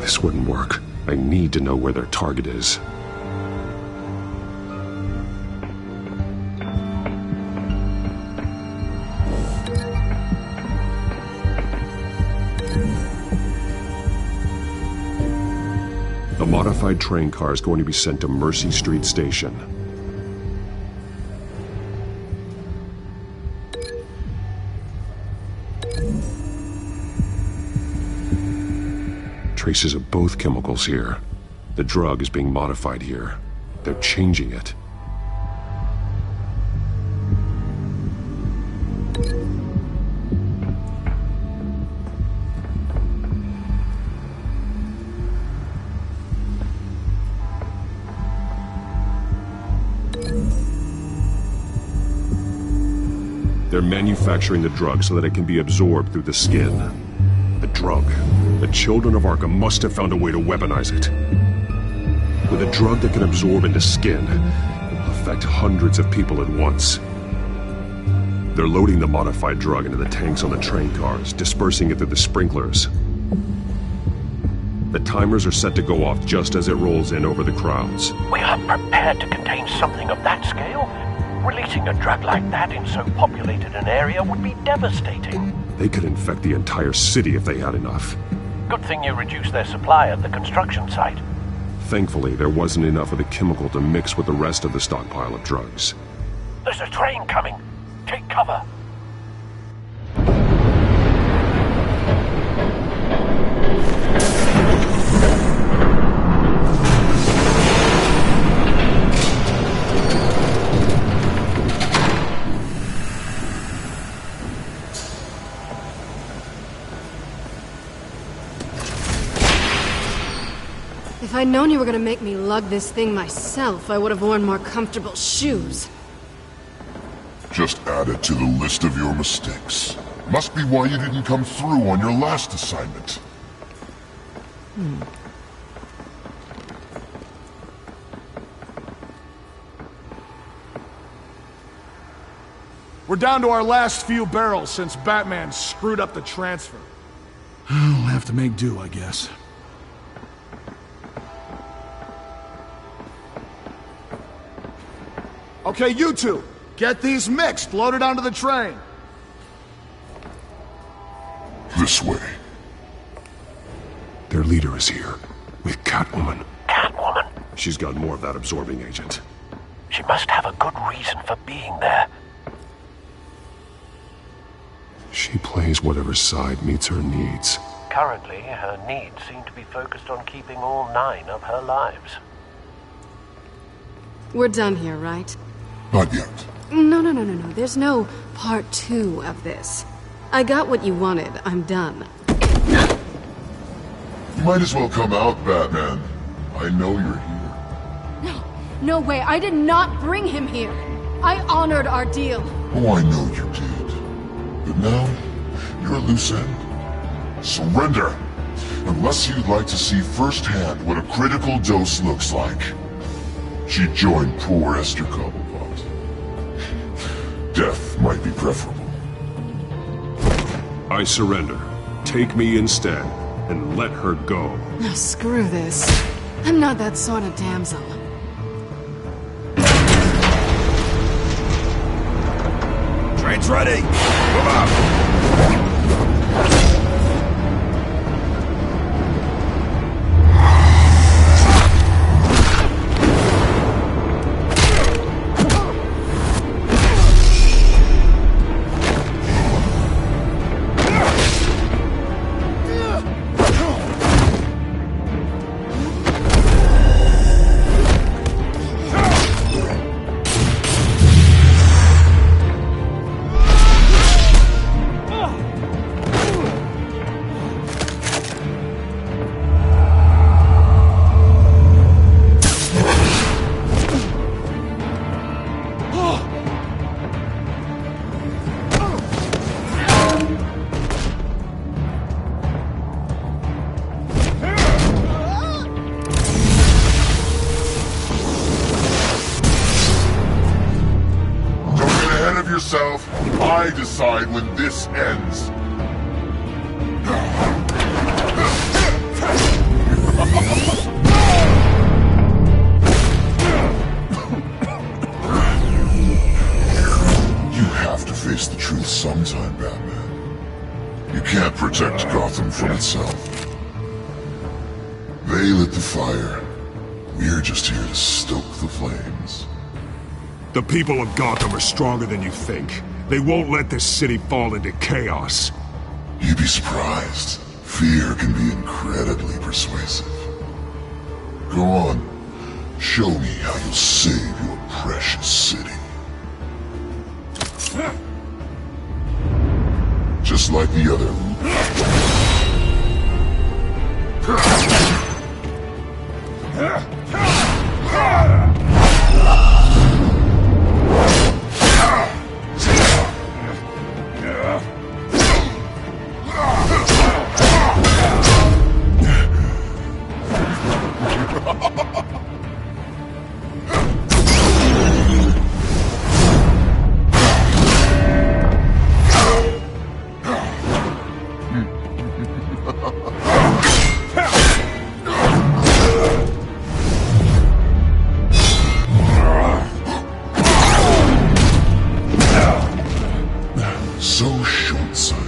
This wouldn't work. I need to know where their target is. The modified train car is going to be sent to Mercy Street Station. Traces of both chemicals here. The drug is being modified here. They're changing it. They're manufacturing the drug so that it can be absorbed through the skin. The drug. The children of Arkham must have found a way to weaponize it. With a drug that can absorb into skin, it will affect hundreds of people at once. They're loading the modified drug into the tanks on the train cars, dispersing it through the sprinklers. The timers are set to go off just as it rolls in over the crowds. We are prepared to contain something of that scale? Releasing a drug like that in so populated an area would be devastating. They could infect the entire city if they had enough. Good thing you reduced their supply at the construction site. Thankfully, there wasn't enough of the chemical to mix with the rest of the stockpile of drugs. There's a train coming. Take cover. If I'd known you were gonna make me lug this thing myself, I would have worn more comfortable shoes. Just add it to the list of your mistakes. Must be why you didn't come through on your last assignment. We're down to our last few barrels since Batman screwed up the transfer. We'll have to make do, I guess. Okay, you two, get these mixed, loaded onto the train. This way. Their leader is here, with Catwoman. Catwoman? She's got more of that absorbing agent. She must have a good reason for being there. She plays whatever side meets her needs. Currently, her needs seem to be focused on keeping all 9 of her lives. We're done here, right? Not yet. No. There's no part 2 of this. I got what you wanted. I'm done. You might as well come out, Batman. I know you're here. No way. I did not bring him here. I honored our deal. Oh, I know you did. But now, you're a loose end. Surrender! Unless you'd like to see firsthand what a critical dose looks like. She joined poor Esther Cobblepot. Death might be preferable. I surrender. Take me instead, and let her go. Oh, screw this. I'm not that sort of damsel. Train's ready! Move out! Yourself. I decide when this ends. You have to face the truth sometime, Batman. You can't protect Gotham from itself. They lit the fire. We're just here to stoke the flames. The people of Gotham are stronger than you think. They won't let this city fall into chaos. You'd be surprised. Fear can be incredibly persuasive. Go on. Show me how you'll save your precious city. Just like the other. So short-sighted.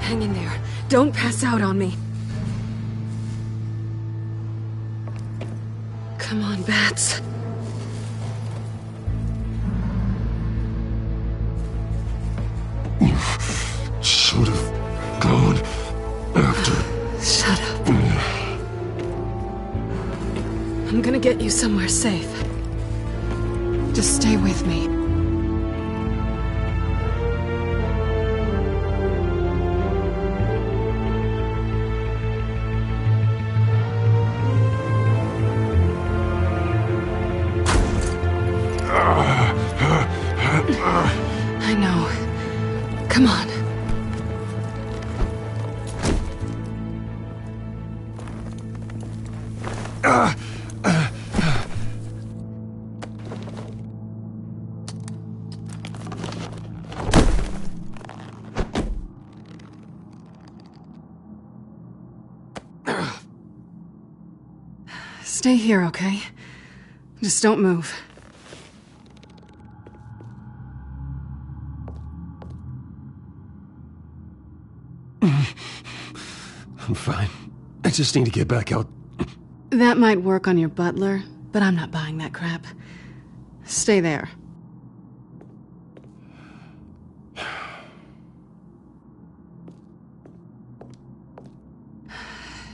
Hang in there. Don't pass out on me. Come on, Bats. Should have gone after. Shut up. I'm gonna get you somewhere safe. Just stay with me. Stay here, okay? Just don't move. I'm fine. I just need to get back out. That might work on your butler, but I'm not buying that crap. Stay there.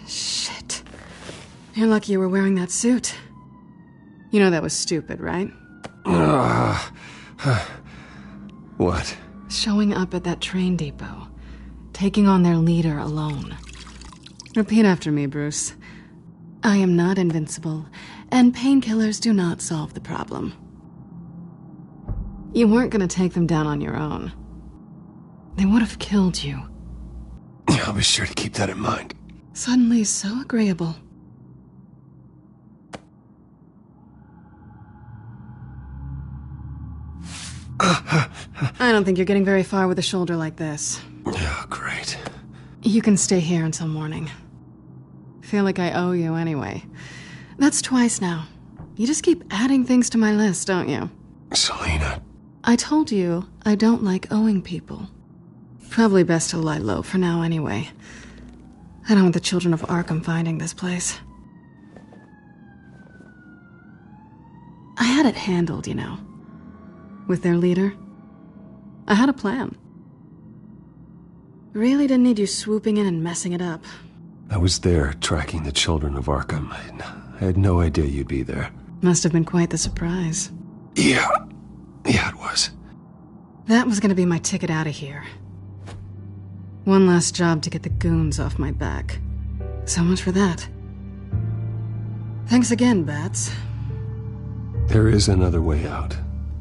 Shit. You're lucky you were wearing that suit. You know that was stupid, right? What? Showing up at that train depot. Taking on their leader alone. Repeat after me, Bruce. I am not invincible, and painkillers do not solve the problem. You weren't gonna take them down on your own. They would have killed you. I'll be sure to keep that in mind. Suddenly so agreeable. I don't think you're getting very far with a shoulder like this. Oh, great. You can stay here until morning. Feel like I owe you anyway. That's twice now. You just keep adding things to my list, don't you? Selina. I told you I don't like owing people. Probably best to lie low for now anyway. I don't want the children of Arkham finding this place. I had it handled, you know. With their leader. I had a plan. Really didn't need you swooping in and messing it up. I was there tracking the children of Arkham. I had no idea you'd be there. Must have been quite the surprise. Yeah, it was. That was gonna be my ticket out of here. One last job to get the goons off my back. So much for that. Thanks again, Bats. There is another way out.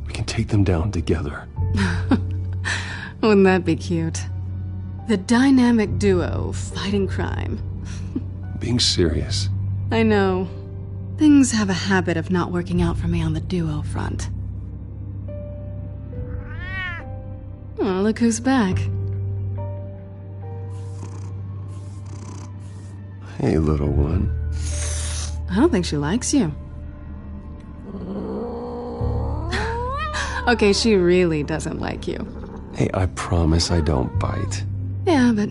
We can take them down together. Wouldn't that be cute? The dynamic duo fighting crime. Being serious. I know. Things have a habit of not working out for me on the duo front. Oh, look who's back. Hey, little one. I don't think she likes you. Okay, she really doesn't like you. Hey, I promise I don't bite. Yeah, but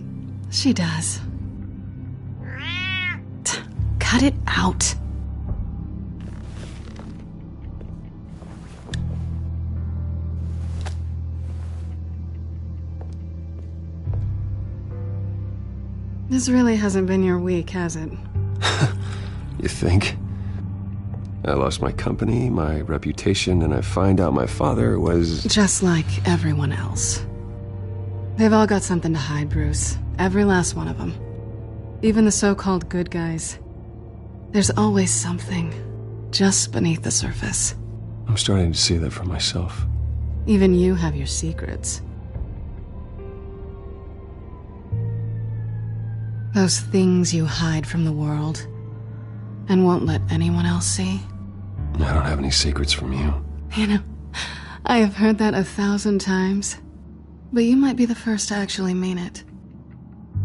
she does. Cut it out. This really hasn't been your week, has it? You think? I lost my company, my reputation, and I find out my father was... Just like everyone else. They've all got something to hide, Bruce. Every last one of them. Even the so-called good guys. There's always something just beneath the surface. I'm starting to see that for myself. Even you have your secrets. Those things you hide from the world and won't let anyone else see. I don't have any secrets from you. You know, I have heard that 1,000 times, but you might be the first to actually mean it.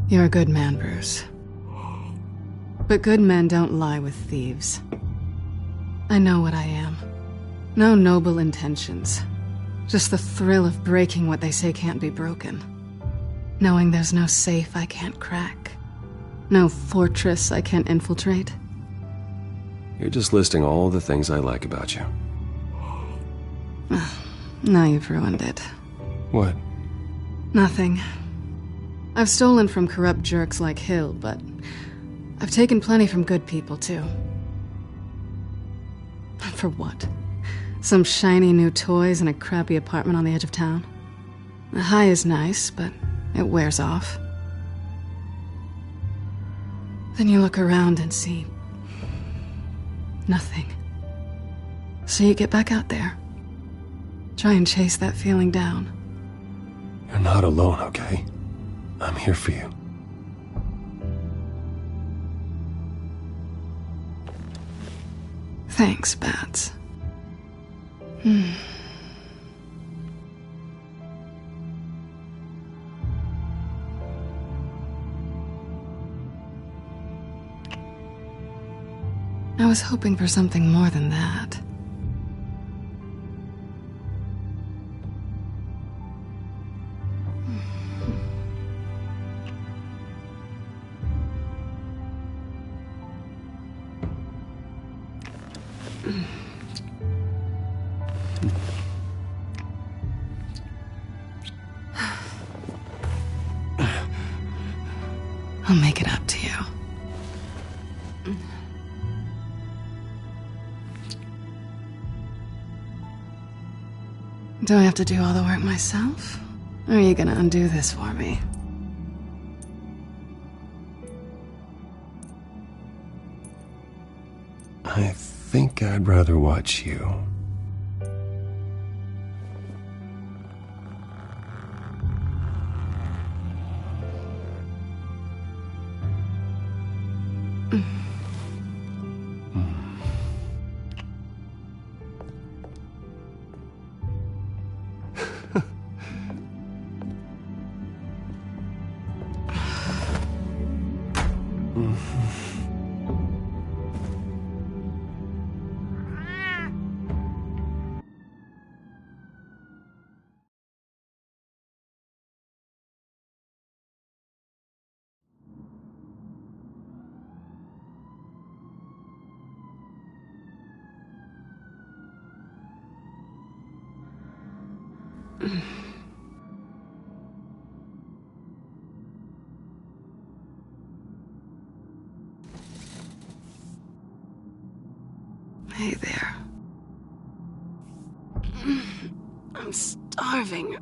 You're a good man, Bruce. But good men don't lie with thieves. I know what I am. No noble intentions. Just the thrill of breaking what they say can't be broken. Knowing there's no safe I can't crack. No fortress I can't infiltrate. You're just listing all the things I like about you. Now you've ruined it. What? Nothing. I've stolen from corrupt jerks like Hill, but I've taken plenty from good people, too. For what? Some shiny new toys and a crappy apartment on the edge of town? The high is nice, but it wears off. Then you look around and see nothing. So you get back out there. Try and chase that feeling down. You're not alone, okay? I'm here for you. Thanks, Bats. I was hoping for something more than that. I'll make it up to you. Do I have to do all the work myself? Or are you gonna undo this for me? I think I'd rather watch you. Hey there. I'm starving.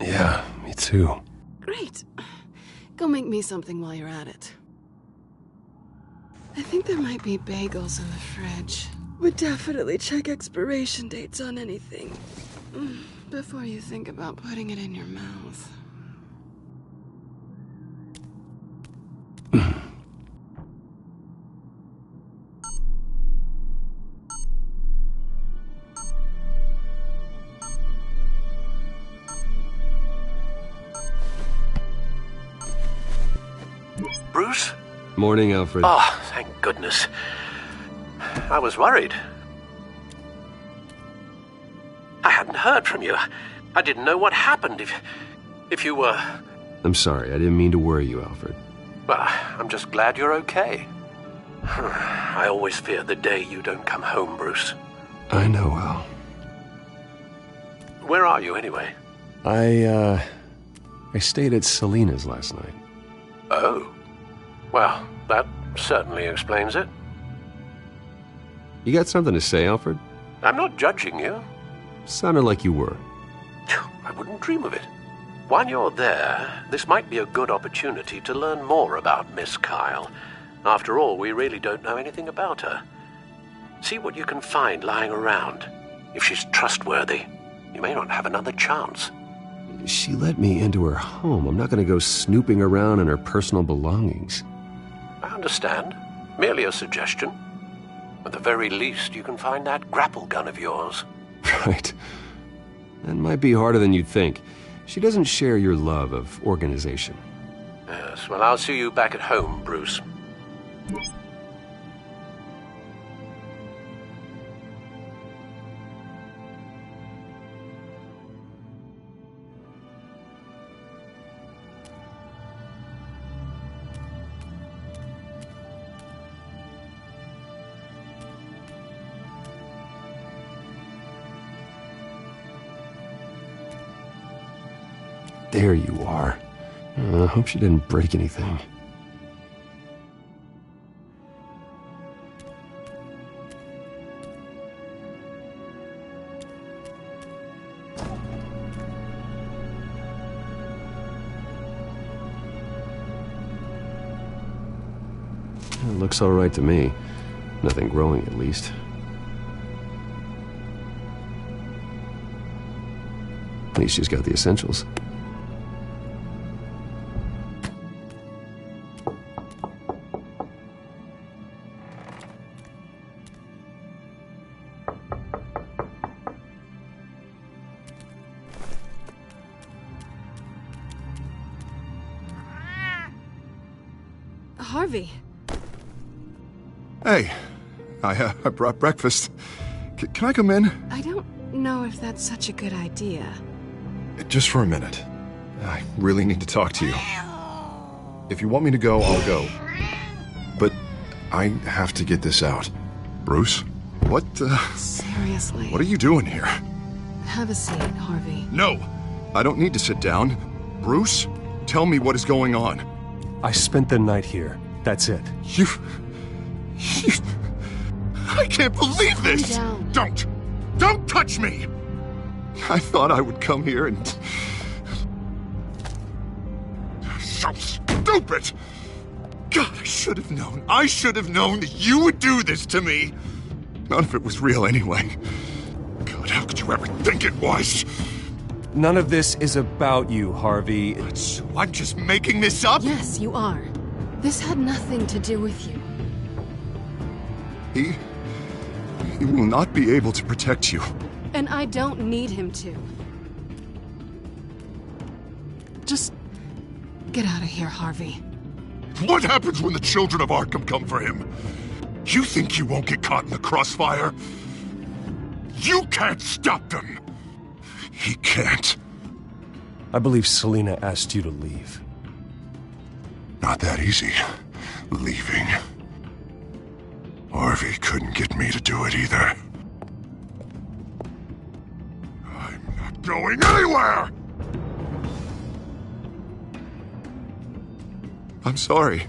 Yeah, me too. Great. Go make me something while you're at it. I think there might be bagels in the fridge. Would definitely check expiration dates on anything before you think about putting it in your mouth. Bruce? Morning, Alfred. Oh, thank goodness. I was worried. I hadn't heard from you. I didn't know what happened if you were... I'm sorry, I didn't mean to worry you, Alfred. Well, I'm just glad you're okay. I always fear the day you don't come home, Bruce. I know, Al. Where are you, anyway? I stayed at Selena's last night. Oh. Well, that certainly explains it. You got something to say, Alfred? I'm not judging you. Sounded like you were. I wouldn't dream of it. While you're there, this might be a good opportunity to learn more about Miss Kyle. After all, we really don't know anything about her. See what you can find lying around. If she's trustworthy, you may not have another chance. She let me into her home. I'm not going to go snooping around in her personal belongings. I understand. Merely a suggestion. At the very least, you can find that grapple gun of yours. Right. That might be harder than you'd think. She doesn't share your love of organization. Yes, well, I'll see you back at home, Bruce. There you are. I hope she didn't break anything. It looks all right to me. Nothing growing, at least. At least she's got the essentials. Harvey. Hey, I brought breakfast. Can I come in? I don't know if that's such a good idea. Just for a minute. I really need to talk to you. If you want me to go, I'll go. But I have to get this out. Bruce? What, Seriously. What are you doing here? Have a seat, Harvey. No! I don't need to sit down. Bruce, tell me what is going on. I spent the night here. That's it. You... I can't believe this! Calm down. Don't touch me! I thought I would come here and... So stupid! God, I should have known. I should have known that you would do this to me. None of it was real anyway. God, how could you ever think it was? None of this is about you, Harvey. So I'm just making this up? Yes, you are. This had nothing to do with you. He will not be able to protect you. And I don't need him to. Just get out of here, Harvey. What happens when the children of Arkham come for him? You think you won't get caught in the crossfire? You can't stop them! He can't. I believe Selina asked you to leave. Not that easy. Leaving. Harvey couldn't get me to do it either. I'm not going anywhere! I'm sorry.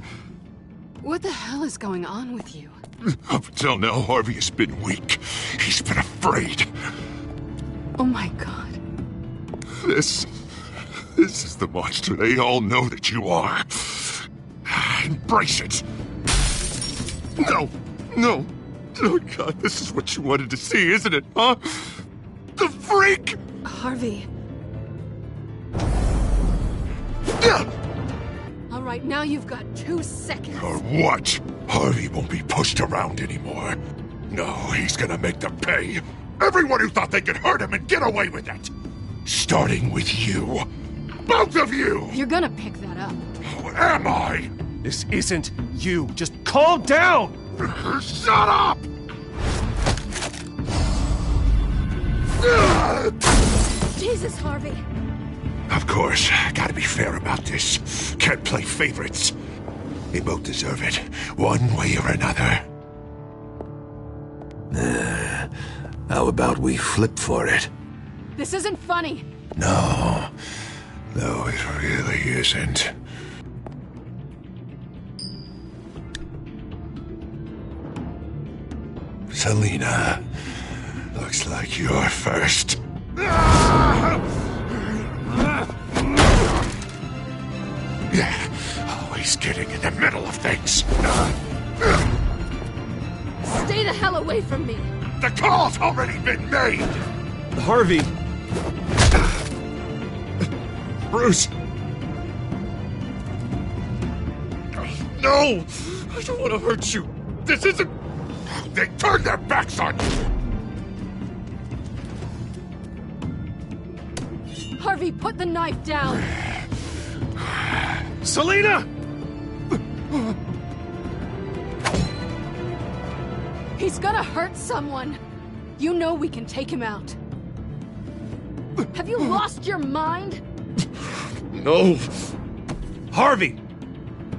What the hell is going on with you? Up until now, Harvey has been weak. He's been afraid. Oh my God. This is the monster they all know that you are. Embrace it. No. Oh God, this is what you wanted to see, isn't it, huh? The freak! Harvey. All right, now you've got 2 seconds. Or what? Harvey won't be pushed around anymore. No, he's gonna make them pay. Everyone who thought they could hurt him and get away with it. Starting with you. Both of you! You're gonna pick that up. Who am I? This isn't you. Just calm down! Shut up! Jesus, Harvey. Of course, gotta be fair about this. Can't play favorites. They both deserve it, one way or another. How about we flip for it? This isn't funny. No, it really isn't. Selina, looks like you're first. Yeah, always getting in the middle of things. Stay the hell away from me. The call's already been made! Harvey! Bruce! No! I don't want to hurt you. This isn't... They turned their backs on you! Harvey, put the knife down. Selina! He's gonna hurt someone. You know we can take him out. Have you lost your mind? No. Harvey!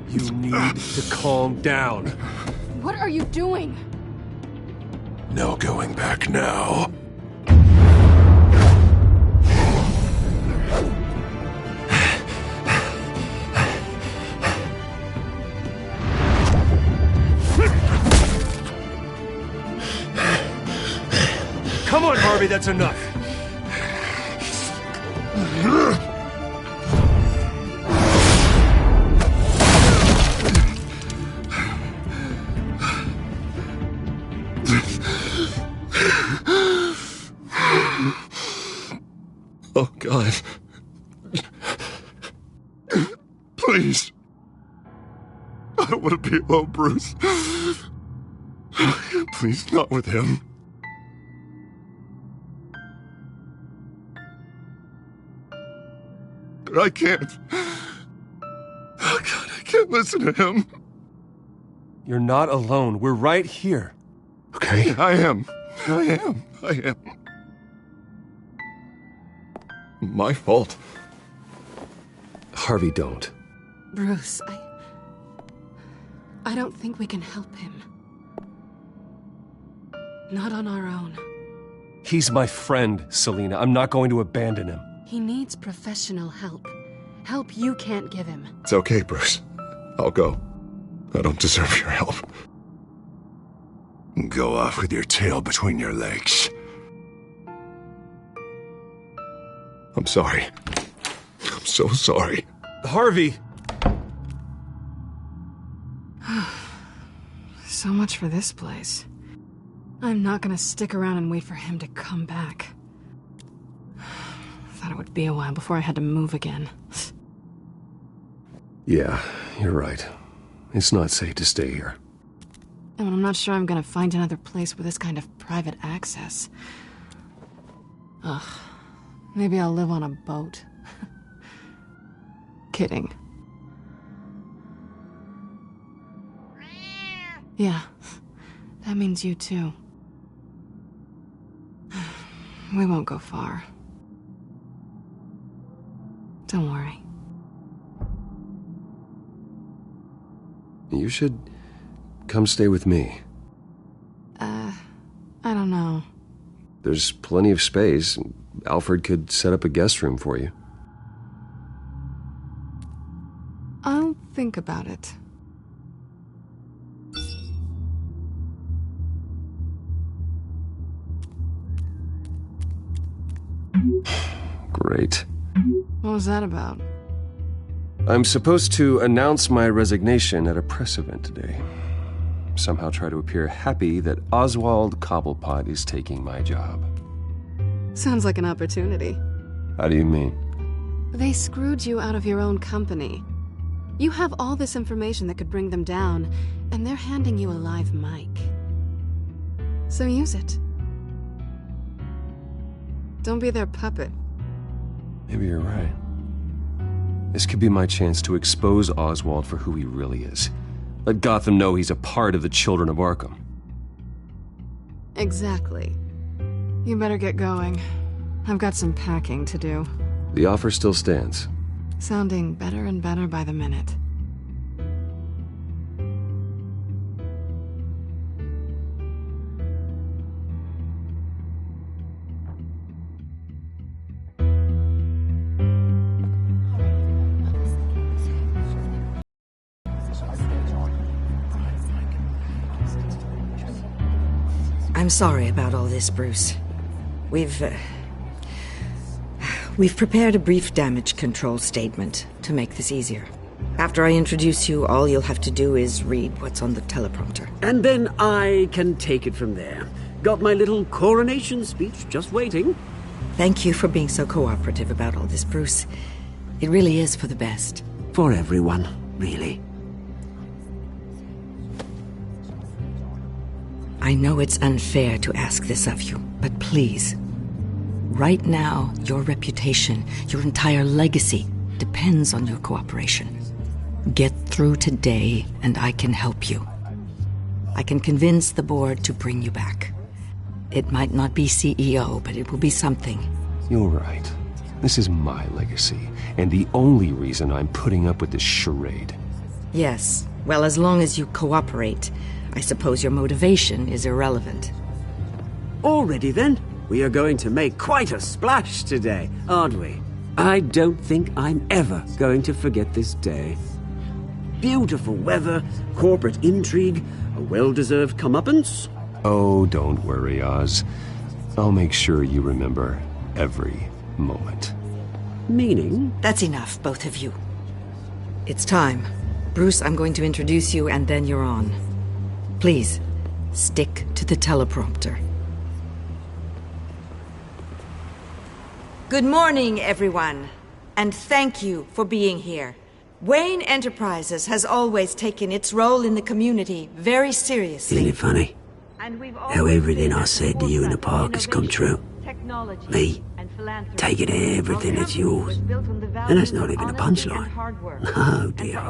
You need to calm down. What are you doing? No going back now. Come on, Harvey, that's enough. Oh, God. Please. I don't want to be alone, Bruce. Please, not with him. But I can't. Oh, God, I can't listen to him. You're not alone. We're right here. Okay, I am. My fault. Harvey, don't. Bruce, I don't think we can help him. Not on our own. He's my friend, Selina. I'm not going to abandon him. He needs professional help. Help you can't give him. It's okay, Bruce. I'll go. I don't deserve your help. Go off with your tail between your legs. I'm sorry. I'm so sorry. Harvey! So much for this place. I'm not gonna stick around and wait for him to come back. Thought it would be a while before I had to move again. Yeah, you're right. It's not safe to stay here. And I'm not sure I'm gonna find another place with this kind of private access. Ugh. Maybe I'll live on a boat. Kidding. Yeah, that means you too. We won't go far. Don't worry. You should come stay with me. I don't know. There's plenty of space. Alfred could set up a guest room for you. I'll think about it. Great. What was that about? I'm supposed to announce my resignation at a press event today. Somehow try to appear happy that Oswald Cobblepot is taking my job. Sounds like an opportunity. How do you mean? They screwed you out of your own company. You have all this information that could bring them down, and they're handing you a live mic. So use it. Don't be their puppet. Maybe you're right. This could be my chance to expose Oswald for who he really is. Let Gotham know he's a part of the Children of Arkham. Exactly. You better get going. I've got some packing to do. The offer still stands. Sounding better and better by the minute. I'm sorry about all this, Bruce. We've prepared a brief damage control statement to make this easier. After I introduce you, all you'll have to do is read what's on the teleprompter. And then I can take it from there. Got my little coronation speech just waiting. Thank you for being so cooperative about all this, Bruce. It really is for the best. For everyone, really. I know it's unfair to ask this of you, but please. Right now, your reputation, your entire legacy, depends on your cooperation. Get through today, and I can help you. I can convince the board to bring you back. It might not be CEO, but it will be something. You're right. This is my legacy, and the only reason I'm putting up with this charade. Yes. Well, as long as you cooperate, I suppose your motivation is irrelevant. Already then, we are going to make quite a splash today, aren't we? I don't think I'm ever going to forget this day. Beautiful weather, corporate intrigue, a well-deserved comeuppance. Oh, don't worry, Oz. I'll make sure you remember every moment. Meaning? That's enough, both of you. It's time. Bruce, I'm going to introduce you, and then you're on. Please, stick to the teleprompter. Good morning, everyone, and thank you for being here. Wayne Enterprises has always taken its role in the community very seriously. Isn't it funny? How everything I said to you in the park has come true. Me, taking everything that's yours. And that's not even a punchline. No, dear.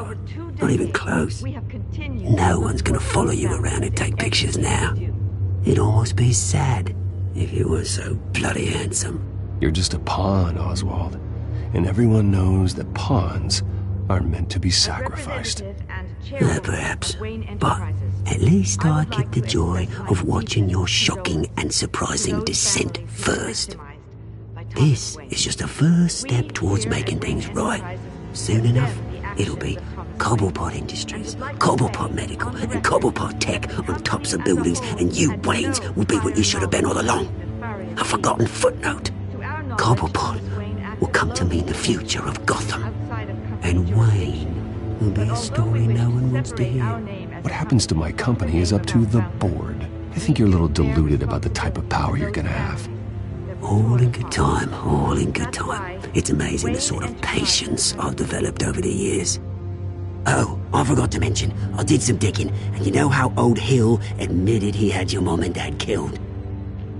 Not even close. No one's gonna follow you around and take pictures now. It'd almost be sad if you were so bloody handsome. You're just a pawn, Oswald. And everyone knows that pawns are meant to be sacrificed. Perhaps. But at least I get the joy of watching your shocking and surprising descent first. This is just a first step towards making things right. Soon enough, it'll be Cobblepot Industries, Cobblepot Medical, and Cobblepot Tech on tops of buildings, and you, Waynes, will be what you should have been all along. A forgotten footnote. Cobblepot will come to mean the future of Gotham. And Wayne will be a story no one wants to hear. What happens to my company is up to the board. I think you're a little deluded about the type of power you're gonna have. All in good time, all in good time. It's amazing the sort of patience I've developed over the years. Oh, I forgot to mention, I did some digging, and you know how old Hill admitted he had your mom and dad killed?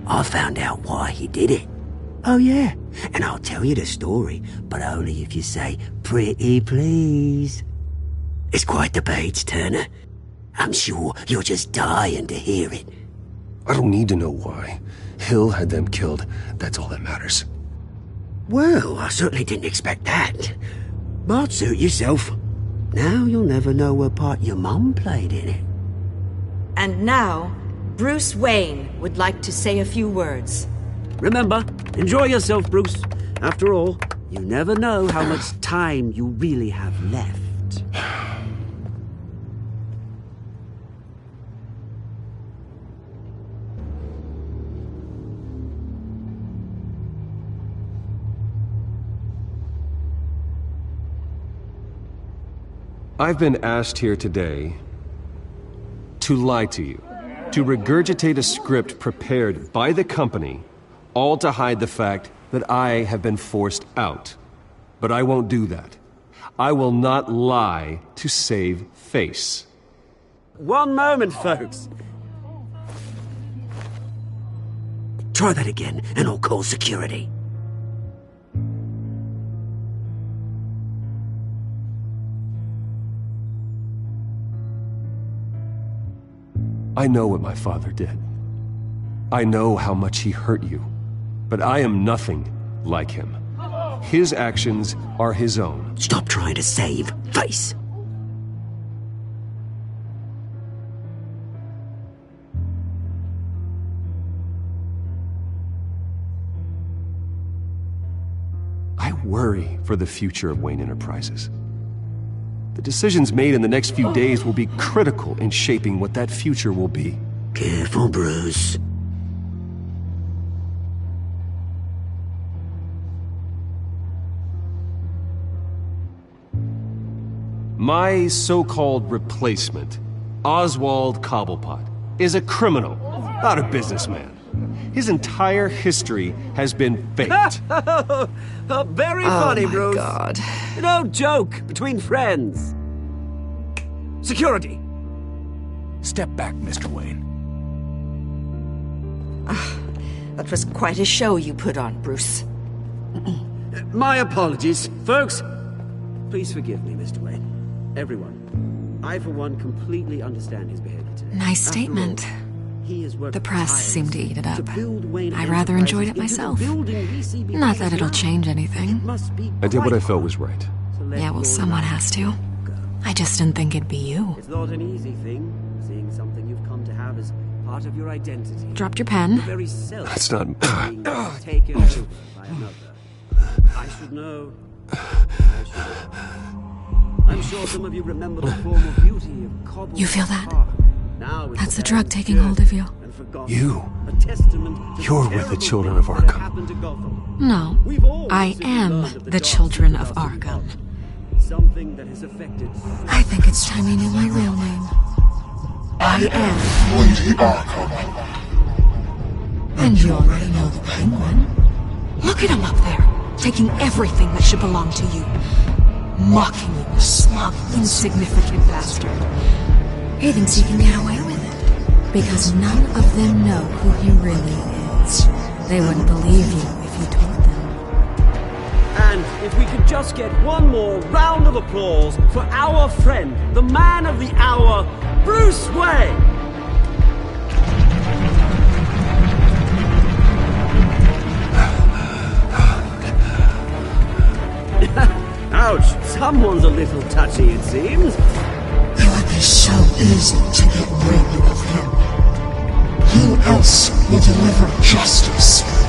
I found out why he did it. Oh yeah, and I'll tell you the story, but only if you say, pretty please. It's quite the page, Turner. I'm sure you're just dying to hear it. I don't need to know why. Hill had them killed. That's all that matters. Well, I certainly didn't expect that. But suit yourself. Now you'll never know what part your mum played in it. And now, Bruce Wayne would like to say a few words. Remember, enjoy yourself, Bruce. After all, you never know how much time you really have left. I've been asked here today to lie to you, to regurgitate a script prepared by the company, all to hide the fact that I have been forced out. But I won't do that. I will not lie to save face. One moment, folks. Try that again, and I'll call security. I know what my father did. I know how much he hurt you. But I am nothing like him. His actions are his own. Stop trying to save face. I worry for the future of Wayne Enterprises. The decisions made in the next few days will be critical in shaping what that future will be. Careful, Bruce. My so-called replacement, Oswald Cobblepot, is a criminal, not a businessman. His entire history has been faked. Very funny, Bruce. Oh, my God. No joke between friends. Security. Step back, Mr. Wayne. That was quite a show you put on, Bruce. My apologies. Folks, please forgive me, Mr. Wayne. Everyone. I, for one, completely understand his behavior today. Nice statement. The press seemed to eat it up. I rather enjoyed it myself. Not that it'll change anything. I did what I felt was right. Yeah, well, someone has to. I just didn't think it'd be you. It's not an easy thing, seeing something you've come to have as part of your identity. Dropped your pen. That's not... Taken over by another. I should know. I'm sure some of you remember the former beauty of Cobble. You feel that? That's the drug taking hold of you. You're with the children of Arkham. No, I am the children of Arkham. I think it's time you knew my real name. I am Lady Arkham. And you already know the Penguin. Look at him up there, taking everything that should belong to you. Mocking you, smug, insignificant bastard. He thinks he can get away with it, because none of them know who he really is. They wouldn't believe you if you told them. And if we could just get one more round of applause for our friend, the man of the hour, Bruce Wayne! Ouch, someone's a little touchy, it seems. It would be so easy to get rid of him. Who else will deliver justice?